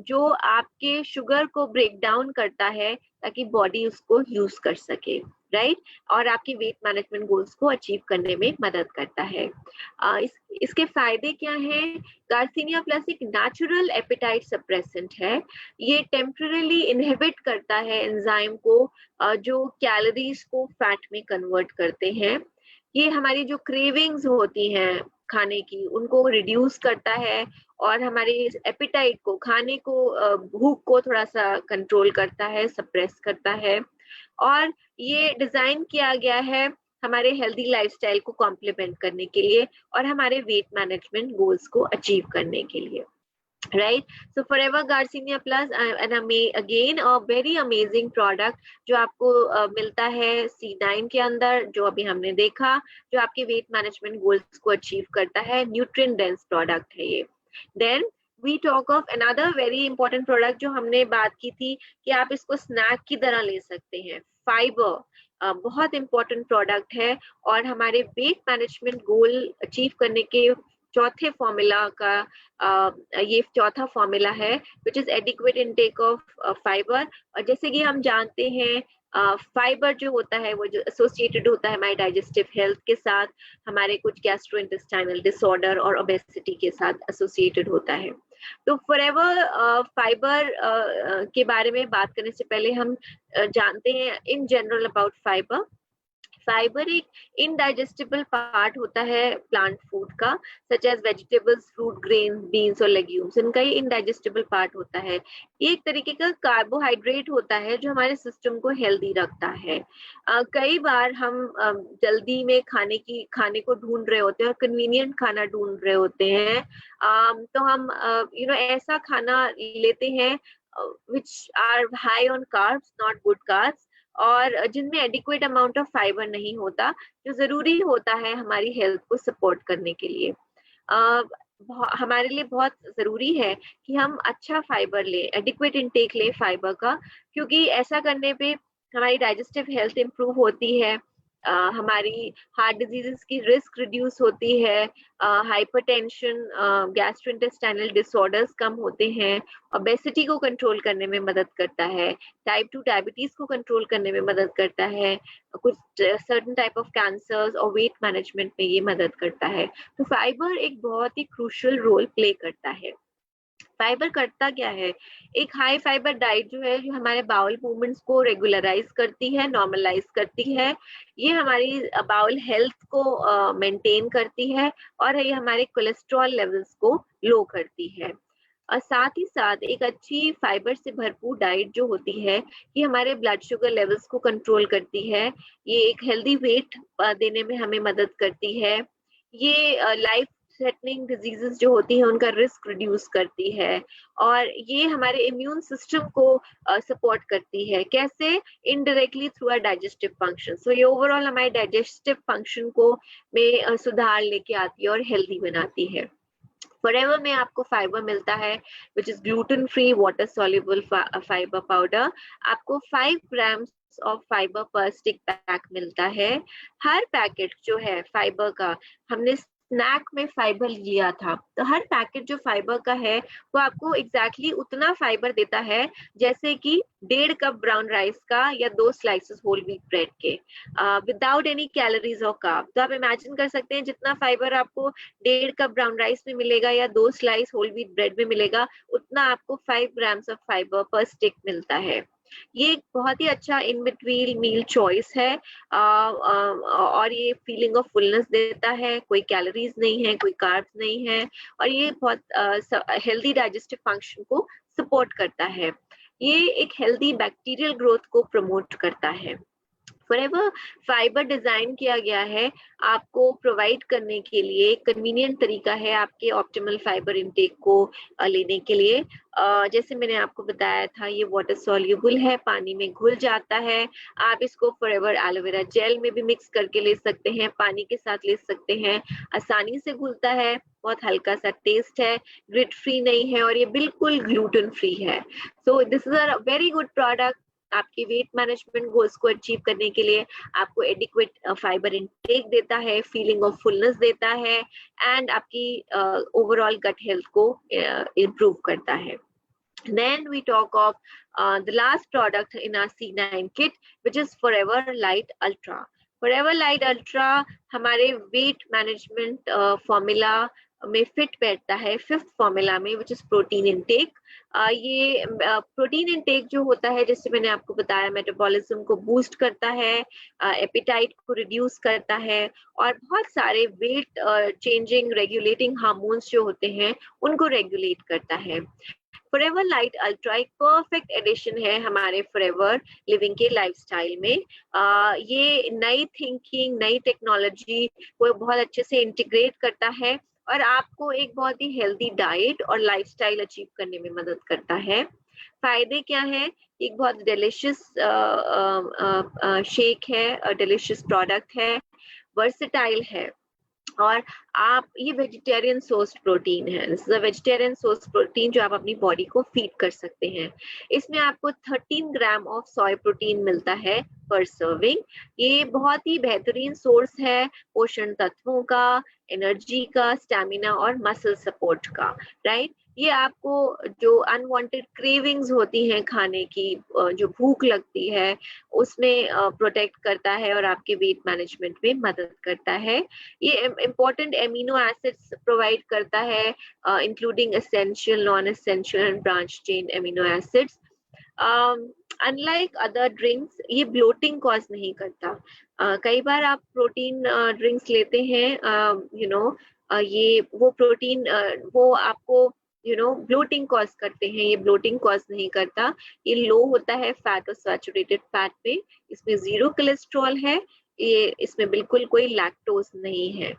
जो आपके शुगर को ब्रेक डाउन करता है ताकि बॉडी उसको यूज कर सके, राइट, और आपकी वेट मैनेजमेंट गोल्स को अचीव करने में मदद करता है। इसके फायदे क्या हैं? गार्सिनिया प्लस एक नेचुरल एपेटाइट सप्रेसेंट है। ये टेम्पररीली इनहिबिट करता है एंजाइम को जो कैलोरीज को फैट में कन्वर्ट करते हैं। ये हमारी जो क्रेविंग्स होती हैं खाने की, उनको रिड्यूस करता है और हमारे एपेटाइट को, खाने को, भूख को थोड़ा सा कंट्रोल करता है, सप्रेस करता है। और ये डिजाइन किया गया है हमारे हेल्दी लाइफस्टाइल को कॉम्प्लीमेंट करने के लिए और हमारे वेट मैनेजमेंट गोल्स को अचीव करने के लिए, right. So forever garcinia plus again a very amazing product जो आपको मिलता है C9 के अंदर, जो अभी हमने देखा, जो आपके वेट मैनेजमेंट गोल्स को अचीव करता है। न्यूट्रिएंट डेंस प्रोडक्ट है ये। Then we talk of another very important product जो हमने बात की थी कि आप इसको स्नैक की तरह ले सकते हैं। फाइबर बहुत इंपॉर्टेंट प्रोडक्ट है और हमारे वेट मैनेजमेंट गोल अचीव करने के चौथे फॉर्मूला का ये चौथा फॉर्मूला है, which is adequate intake of fibre. और जैसे कि हम जानते हैं फाइबर जो होता है वो जो एसोसिएटेड होता है हमारे डाइजेस्टिव हेल्थ के साथ, हमारे कुछ गैस्ट्रोइंटेस्टाइनल डिसऑर्डर और ओबेसिटी के साथ एसोसिएटेड होता है। तो फॉरएवर फाइबर के बारे में बात करने से पहले हम जानते हैं in general about fibre. Fibre एक इनडाइजेस्टिबल पार्ट होता है प्लांट फूड का, such as vegetables, fruit, grain, beans और लेग्यूम्स, इनका ये इनडाइजेस्टिबल पार्ट होता है। ये एक तरीके का कार्बोहाइड्रेट होता है जो हमारे सिस्टम को हेल्दी रखता है। कई बार हम जल्दी में खाने को ढूंढ रहे होते हैं और कन्वीनियंट खाना ढूंढ रहे होते हैं, तो हम ऐसा खाना लेते हैं which are high on carbs, not good carbs, और जिनमें एडिक्वेट अमाउंट ऑफ फाइबर नहीं होता, जो जरूरी होता है हमारी हेल्थ को सपोर्ट करने के लिए। हमारे लिए बहुत जरूरी है कि हम अच्छा फाइबर लें, एडिक्वेट इनटेक लें फाइबर का, क्योंकि ऐसा करने पे हमारी डाइजेस्टिव हेल्थ इंप्रूव होती है, हमारी हार्ट डिजीजेस की रिस्क रिड्यूस होती है, हाइपरटेंशन, गैस्ट्रोइंटेस्टाइनल डिसऑर्डर्स कम होते हैं, ओबेसिटी को कंट्रोल करने में मदद करता है, टाइप 2 डायबिटीज को कंट्रोल करने में मदद करता है, कुछ सर्टेन टाइप ऑफ कैंसर्स और वेट मैनेजमेंट में ये मदद करता है। तो फाइबर एक बहुत ही क्रूशियल रोल प्ले करता है। फाइबर करता क्या है, एक हाई फाइबर डाइट जो है, जो हमारे बाउल मूवमेंट्स को रेगुलराइज करती है, नॉर्मलाइज करती है, ये हमारी बाउल हेल्थ को मेंटेन करती है, और ये हमारे कोलेस्ट्रॉल लेवल्स को लो करती है। और साथ ही साथ एक अच्छी फाइबर से भरपूर डाइट जो होती है, ये हमारे ब्लड शुगर लेवल्स को कंट्रोल करती है, ये एक हेल्दी वेट देने में हमें मदद करती है, ये लाइफ थ्रेटनिंग डिजीजेस जो होती है उनका रिस्क रिड्यूस करती है, और ये हमारे इम्यून सिस्टम को सपोर्ट करती है। कैसे? Indirectly through our digestive function. So ये ओवरऑल हमारे डाइजेस्टिव फंक्शन को में सुधार लेके आती है और हेल्दी बनाती है। Forever में आपको फाइबर मिलता है, which is gluten free water soluble fibre powder. आपको 5 ग्राम्स ऑफ फाइबर पर स्टिक पैक मिलता है। हर पैकेट जो है फाइबर का, हमने स्नैक में फाइबर लिया था, तो हर पैकेट जो फाइबर का है वो आपको एग्जैक्टली उतना फाइबर देता है जैसे कि 1.5 कप ब्राउन राइस का या 2 स्लाइसेस होल व्हीट ब्रेड के, विदाउट एनी कैलोरीज और कार्ब। तो आप इमेजिन कर सकते हैं जितना फाइबर आपको 1.5 कप ब्राउन राइस में मिलेगा या 2 स्लाइस होल व्हीट ब्रेड में मिलेगा, उतना आपको 5 ग्राम्स ऑफ फाइबर पर स्टिक मिलता है। ये एक बहुत ही अच्छा इन बिटवीन मील चॉइस है, और ये फीलिंग ऑफ फुलनेस देता है, कोई कैलोरीज नहीं है, कोई कार्ब्स नहीं है, और ये बहुत हेल्दी डाइजेस्टिव फंक्शन को सपोर्ट करता है। ये एक हेल्दी बैक्टीरियल ग्रोथ को प्रमोट करता है। फॉरएवर फाइबर डिजाइन किया गया है आपको प्रोवाइड करने के लिए, कन्वीनियंट तरीका है आपके ऑप्टिमल फाइबर इनटेक को लेने के लिए। जैसे मैंने आपको बताया था, ये वाटर सॉल्युबल है, पानी में घुल जाता है। आप इसको फॉरएवर एलोवेरा जेल में भी मिक्स करके ले सकते हैं, पानी के साथ ले सकते हैं, आसानी से घुलता है, बहुत हल्का सा टेस्ट है, ग्रिट फ्री नहीं है, और ये बिल्कुल ग्लूटेन फ्री है। सो this is a very good product. आपकी वेट मैनेजमेंट गोल्स को अचीव करने के लिए आपको एडिक्वेट फाइबर इनटेक देता है, फीलिंग ऑफ फुलनेस देता है, एंड आपकी ओवरऑल गट हेल्थ को इम्प्रूव करता है। Then we talk of the last product in our C9 kit, which is Forever Light Ultra. Forever Light Ultra हमारे वेट मैनेजमेंट फॉर्मूला में फिट बैठता है, 5th फॉर्मूला में, विच इज प्रोटीन इनटेक। ये protein intake जो होता है, जैसे मैंने आपको बताया, मेटाबॉलिज्म को बूस्ट करता है, एपिटाइट को रिड्यूस करता है, और बहुत सारे वेट चेंजिंग रेगुलेटिंग हार्मोन्स जो होते हैं उनको रेगुलेट करता है। फॉरएवर लाइट अल्ट्रा एक परफेक्ट एडिशन है हमारे फॉरएवर लिविंग के लाइफस्टाइल में। ये नई थिंकिंग, नई टेक्नोलॉजी को बहुत अच्छे से इंटीग्रेट करता है, और आपको एक बहुत ही हेल्दी डाइट और लाइफस्टाइल अचीव करने में मदद करता है। फायदे क्या है? एक बहुत डिलिशियस शेक है, डिलिशियस प्रोडक्ट है, वर्सेटाइल है, और आप ये वेजिटेरियन सोर्स प्रोटीन है, वेजिटेरियन सोर्स प्रोटीन जो आप अपनी बॉडी को फीड कर सकते हैं। इसमें आपको 13 ग्राम ऑफ सोय प्रोटीन मिलता है पर सर्विंग। ये बहुत ही बेहतरीन सोर्स है पोषण तत्वों का, एनर्जी का, स्टैमिना और मसल सपोर्ट का, राइट। ये आपको जो अनवांटेड क्रेविंग्स होती हैं खाने की, जो भूख लगती है, उसमें प्रोटेक्ट करता है और आपके वेट मैनेजमेंट में मदद करता है। ये इम्पोर्टेंट एमिनो एसिड्स प्रोवाइड करता है, including essential, non essential and branch chain amino acids. Unlike other drinks, ये ब्लोटिंग कॉज नहीं करता। कई बार आप प्रोटीन ड्रिंक्स लेते हैं, ये वो प्रोटीन वो आपको ब्लोटिंग कॉज करते हैं, ये ब्लोटिंग कॉज नहीं करता। ये लो होता है फैट और सैचुरेटेड फैट में, इसमें 0 कोलेस्ट्रॉल है, ये इसमें बिल्कुल कोई लैक्टोज नहीं है।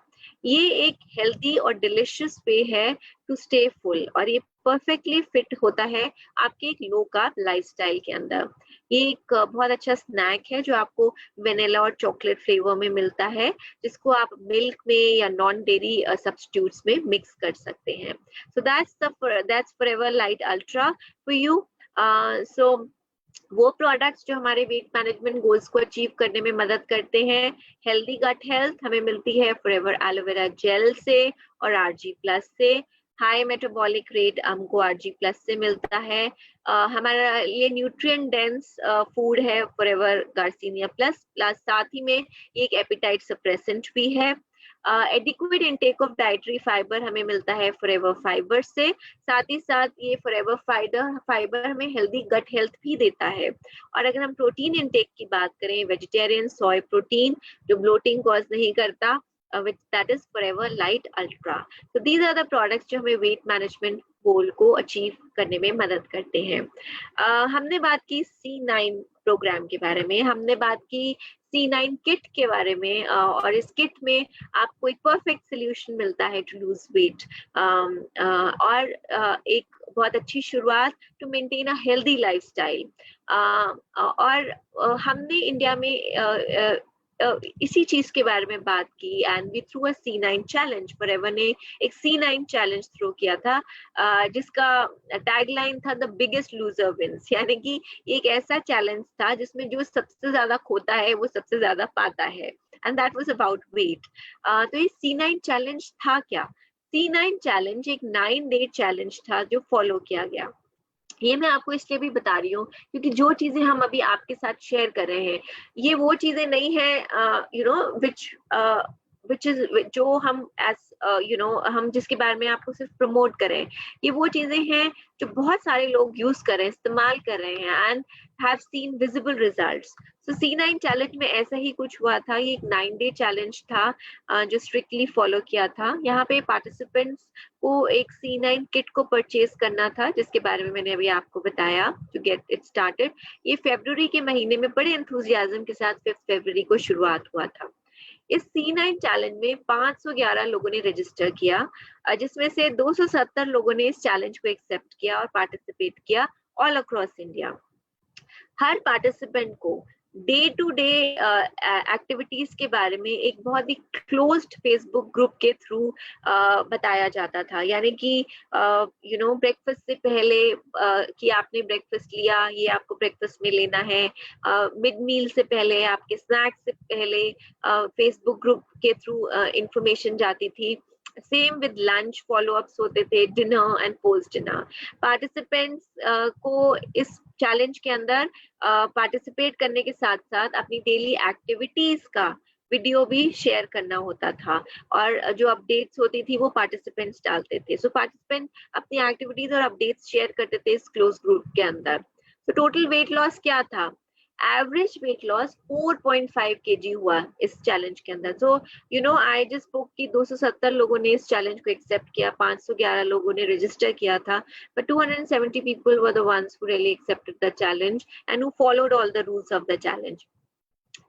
ये एक हेल्दी और डिलिशियस वे है टू स्टे फुल, और ये परफेक्टली फिट होता है आपके एक लो कार्ब लाइफस्टाइल के अंदर। ये एक बहुत अच्छा स्नैक है जो आपको वेनिला और चॉकलेट फ्लेवर में मिलता है, जिसको आप मिल्क में या नॉन डेयरी सब्स्टिट्यूट्स में मिक्स कर सकते हैं। So that's forever light ultra for you. So वो प्रोडक्ट्स जो हमारे वेट मैनेजमेंट गोल्स को अचीव करने में मदद करते हैं। हेल्दी गट हेल्थ हमें मिलती है फॉरएवर एलोवेरा जेल से और RG+ से। हाई मेटाबॉलिक रेट हमको RG+ से मिलता है। हमारा ये न्यूट्रिएंट डेंस फूड है फॉरएवर गार्सिनिया प्लस, साथ ही में एक एपिटाइट सप्रेसेंट भी है। Adequate intake of dietary fibre हमें मिलता है फॉरएवर फाइबर से। साथ ही साथ ये फॉरएवर फाइबर हमें हेल्दी गट हेल्थ भी देता है। और अगर हम प्रोटीन इनटेक की बात करें, वेजिटेरियन सोय प्रोटीन जो ब्लोटिंग कॉज नहीं करता, which that is forever light ultra. So these are the products जो हमें वेट मैनेजमेंट गोल को अचीव करने में मदद करते हैं। हमने बात की C9 प्रोग्राम के बारे में, हमने बात की C9 किट के बारे में, और इस किट में आपको एक परफेक्ट सोल्यूशन मिलता है टू लूज वेट, और एक बहुत अच्छी शुरुआत to maintain a healthy lifestyle. और हमने इंडिया में इसी चीज के बारे में बात की, and we through a C9 challenge. Forever ने एक C9 चैलेंज थ्रो किया था, जिसका टैगलाइन था द बिगेस्ट लूजर विंस, यानी कि एक ऐसा चैलेंज था जिसमें जो सबसे ज्यादा खोता है वो सबसे ज्यादा पाता है, and that was about wait. तो ये C9 चैलेंज था क्या? C9 चैलेंज एक 9-day चैलेंज था जो फॉलो किया गया। ये मैं आपको इसलिए भी बता रही हूँ क्योंकि जो चीजें हम अभी आपके साथ शेयर कर रहे हैं, ये वो चीजें नहीं है विच इज जो हम एज हम जिसके बारे में आपको सिर्फ प्रमोट करें। ये वो चीजें हैं जो बहुत सारे लोग यूज कर रहे हैं, इस्तेमाल कर रहे हैं, and have seen visible results. So C9 challenge में ऐसा ही कुछ हुआ था। ये एक 9-day चैलेंज था जो स्ट्रिक्टली फॉलो किया था। यहाँ पे पार्टिसिपेंट्स को एक C9 किट को परचेज करना था, जिसके बारे में मैंने अभी आपको बताया टू गेट इट स्टार्टेड। ये फरवरी के महीने में बड़े एंथुजियाज्म के साथ 5 फरवरी को शुरुआत हुआ था। इस C9 चैलेंज में 511 लोगों ने रजिस्टर किया, जिसमें से 270 लोगों ने इस चैलेंज को एक्सेप्ट किया और पार्टिसिपेट किया ऑल अक्रॉस इंडिया। हर पार्टिसिपेंट को डे टू डे एक्टिविटीज के बारे में एक बहुत ही क्लोज्ड फेसबुक ग्रुप के थ्रू बताया जाता था, यानी कि ब्रेकफास्ट से पहले कि आपने ब्रेकफास्ट लिया, ये आपको ब्रेकफास्ट में लेना है, मिड मील से पहले, आपके स्नैक्स से पहले फेसबुक ग्रुप के थ्रू इंफॉर्मेशन जाती थी। Same with lunch, follow ups होते थे, dinner and post dinner. Participants को इस चैलेंज के अंदर पार्टिसिपेट करने के साथ साथ अपनी डेली एक्टिविटीज का वीडियो भी शेयर करना होता था, और जो अपडेट्स होती थी वो पार्टिसिपेंट्स डालते थे। सो पार्टिसिपेंट अपनी एक्टिविटीज और अपडेट्स शेयर करते थे इस क्लोज ग्रुप के अंदर। तो टोटल वेट लॉस क्या था? एवरेज वेट लॉस 4.5 kg हुआ इस चैलेंज के अंदर। सो आई जस्ट स्पोक कि 270 लोगों ने इस चैलेंज को एक्सेप्ट किया, 511 लोगों ने रजिस्टर किया था, but 270 people were the ones who really accepted the challenge and who followed all the rules of the challenge.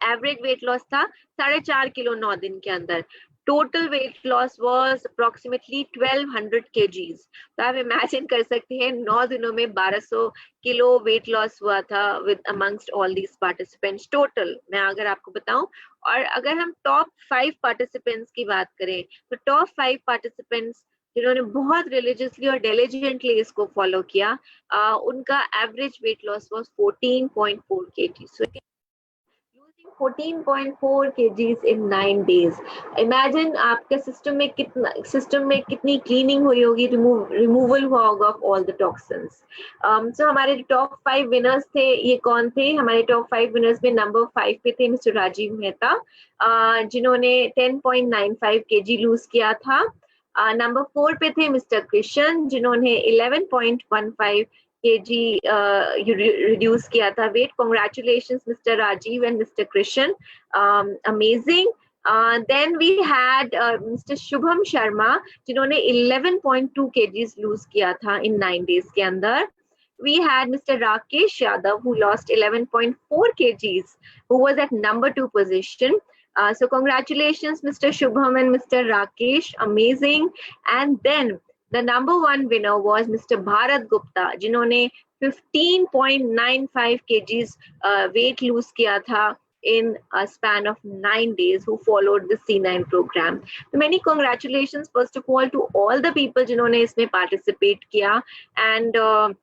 Average weight loss था 4.5 किलो 9 दिन के अंदर। Total weight loss was approximately 1200 kgs। तो आप इमेजिन कर सकते हैं 9 दिनों में 1200 किलो वेट लॉस हुआ था with amongst all these participants total, मैं अगर आपको बताऊं। और अगर हम टॉप 5 पार्टिसिपेंट्स की बात करें तो टॉप 5 पार्टिसिपेंट्स जिन्होंने बहुत रिलीजियसली और डिलिजेंटली इसको फॉलो किया, उनका average weight loss was 14.4 kg। So 14.4 kgs in 9 days. Imagine आपके सिस्टम में कितनी क्लीनिंग हुई होगी, रिमूवल हुआ होगा ऑफ ऑल द टॉक्सिन्स। सो हमारे टॉप 5 विनर्स थे, ये कौन थे? हमारे टॉप 5 विनर्स में नंबर 5 पे थे मिस्टर राजीव मेहता, जिन्होंने 10.95 kg लूज किया था। नंबर 4 पे थे मिस्टर कृष्ण, जिन्होंने 11.15 kg reduce किया था wait. Congratulations Mr. Rajiv and Mr. Krishan, amazing. Then we had Mr. Shubham Sharma, जिन्होंने 11.2 kgs lose किया था in 9 days के अंदर। We had Mr. Rakesh Yadav who lost 11.4 kgs, who was at number 2 position. So congratulations Mr. Shubham and Mr. Rakesh, amazing. And then the number 1 winner was Mr. Bharat Gupta, जिन्होंने 15.95 kgs weight lose किया था in a span of 9 days, who followed the C9 program. So many congratulations first of all to all the people जिन्होंने इसमें participate किया, and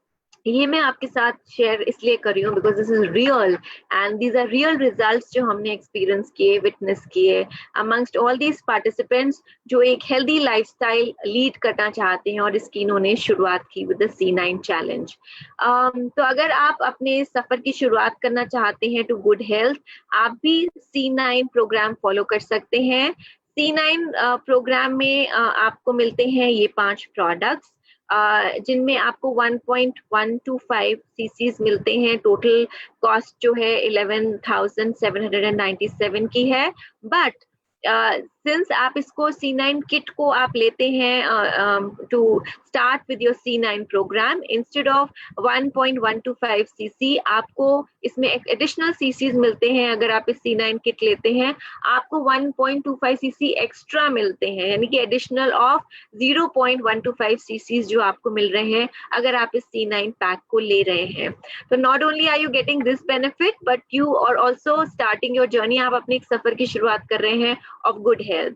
ये मैं आपके साथ शेयर इसलिए कर रही हूँ because this is real and these are real results जो हमने एक्सपीरियंस किए, विटनेस किए अमंगस्ट ऑल दीज पार्टिसिपेंट्स जो एक हेल्दी लाइफस्टाइल लीड करना चाहते हैं, और इसकी इन्होंने शुरुआत की विद द C9 चैलेंज। तो अगर आप अपने सफर की शुरुआत करना चाहते हैं टू गुड हेल्थ, आप भी C9 प्रोग्राम फॉलो कर सकते हैं। C9 प्रोग्राम में आपको मिलते हैं ये 5 प्रोडक्ट्स, जिनमें आपको 1.125 सीसीज मिलते हैं। टोटल कॉस्ट जो है 11,797 की है। बट सिंस आप इसको C9 किट को आप लेते हैं to start with your C9 programme, instead of 1.125 CC आपको इसमें एडिशनल सीसीज मिलते हैं। अगर आप इस C9 किट लेते हैं आपको 1.25 सीसी एक्स्ट्रा मिलते हैं, यानी कि एडिशनल ऑफ 0.125 सीसीज जो आपको मिल रहे हैं अगर आप इस C9 पैक को ले रहे हैं। तो not only are you getting this benefit but you are also starting your journey. आप अपने एक सफर की शुरुआत कर रहे हैं ऑफ गुड हेल्थ।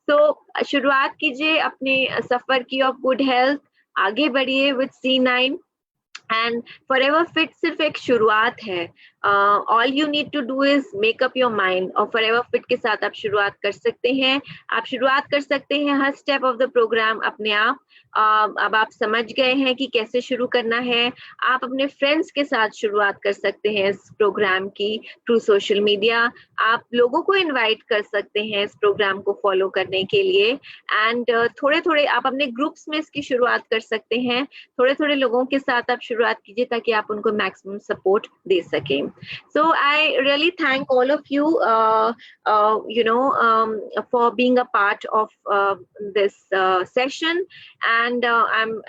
तो शुरुआत कीजिए अपने सफर की ऑफ गुड हेल्थ, आगे बढ़िए with C9 and forever fit सिर्फ एक शुरुआत है। All you need to do is make up your mind, और फॉरएवर फिट के साथ आप शुरुआत कर सकते हैं। आप शुरुआत कर सकते हैं हर स्टेप ऑफ द प्रोग्राम अपने आप। अब आप समझ गए हैं कि कैसे शुरू करना है। आप अपने फ्रेंड्स के साथ शुरुआत कर सकते हैं इस प्रोग्राम की थ्रू सोशल मीडिया। आप लोगों को इनवाइट कर सकते हैं इस प्रोग्राम को फॉलो करने के लिए। एंड थोड़े थोड़े आप अपने ग्रुप्स में इसकी शुरुआत कर सकते हैं। थोड़े थोड़े लोगों के साथ आप शुरुआत कीजिए ताकि आप उनको मैक्सिमम सपोर्ट दे सकें। So I really thank all of you for being a part of this session, and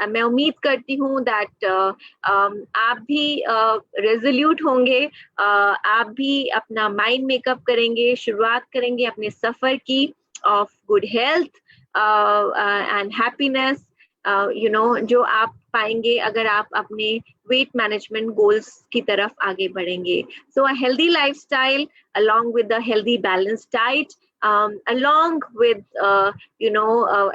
मैं उम्मीद करती हूँ that आप भी रेजोल्यूट होंगे, आप भी अपना माइंड मेकअप करेंगे, शुरुआत करेंगे अपने सफर की of good health and happiness, जो आप पाएंगे अगर आप अपने वेट मैनेजमेंट गोल्स की तरफ आगे बढ़ेंगे। So a healthy lifestyle along with a healthy balanced diet, along with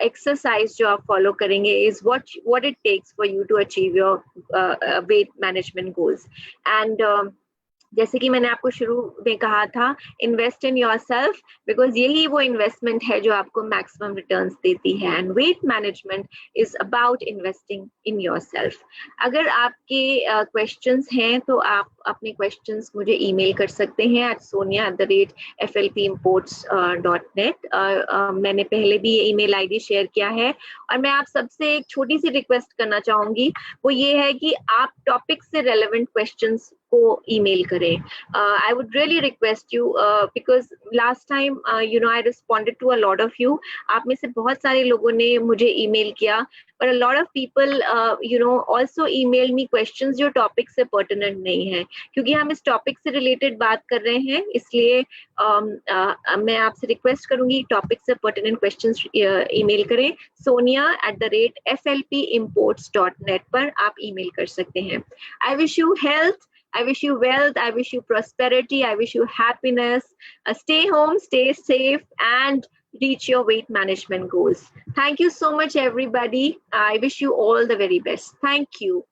exercise जो आप follow करेंगे is what it takes for you to achieve your weight management goals. And जैसे कि मैंने आपको शुरू में कहा था, इन्वेस्ट इन योरसेल्फ, बिकॉज यही वो इन्वेस्टमेंट है जो आपको मैक्सिमम रिटर्न्स देती है। And weight management is about investing in yourself. अगर आपके क्वेश्चंस हैं तो आप अपने क्वेश्चंस मुझे ईमेल कर सकते हैं at sonia@flpimports.net। मैंने पहले भी ये ईमेल आईडी शेयर किया है। और मैं आप सबसे एक छोटी सी रिक्वेस्ट करना चाहूंगी, वो ये है कि आप टॉपिक से रेलेवेंट क्वेश्चंस को ईमेल करें। I would really request you because last time I responded to a lot of you. आप में से बहुत सारे लोगों ने मुझे ईमेल किया, but a lot of people also email me questions जो टॉपिक से pertinent नहीं है। क्योंकि हम इस टॉपिक से रिलेटेड बात कर रहे हैं, इसलिए मैं आपसे रिक्वेस्ट करूंगी टॉपिक से pertinent questions ईमेल करें। sonia@flpimports.net पर आप ईमेल कर सकते हैं। I wish you health, I wish you wealth, I wish you prosperity, I wish you happiness. Stay home, stay safe, and reach your weight management goals. Thank you so much, everybody. I wish you all the very best. Thank you.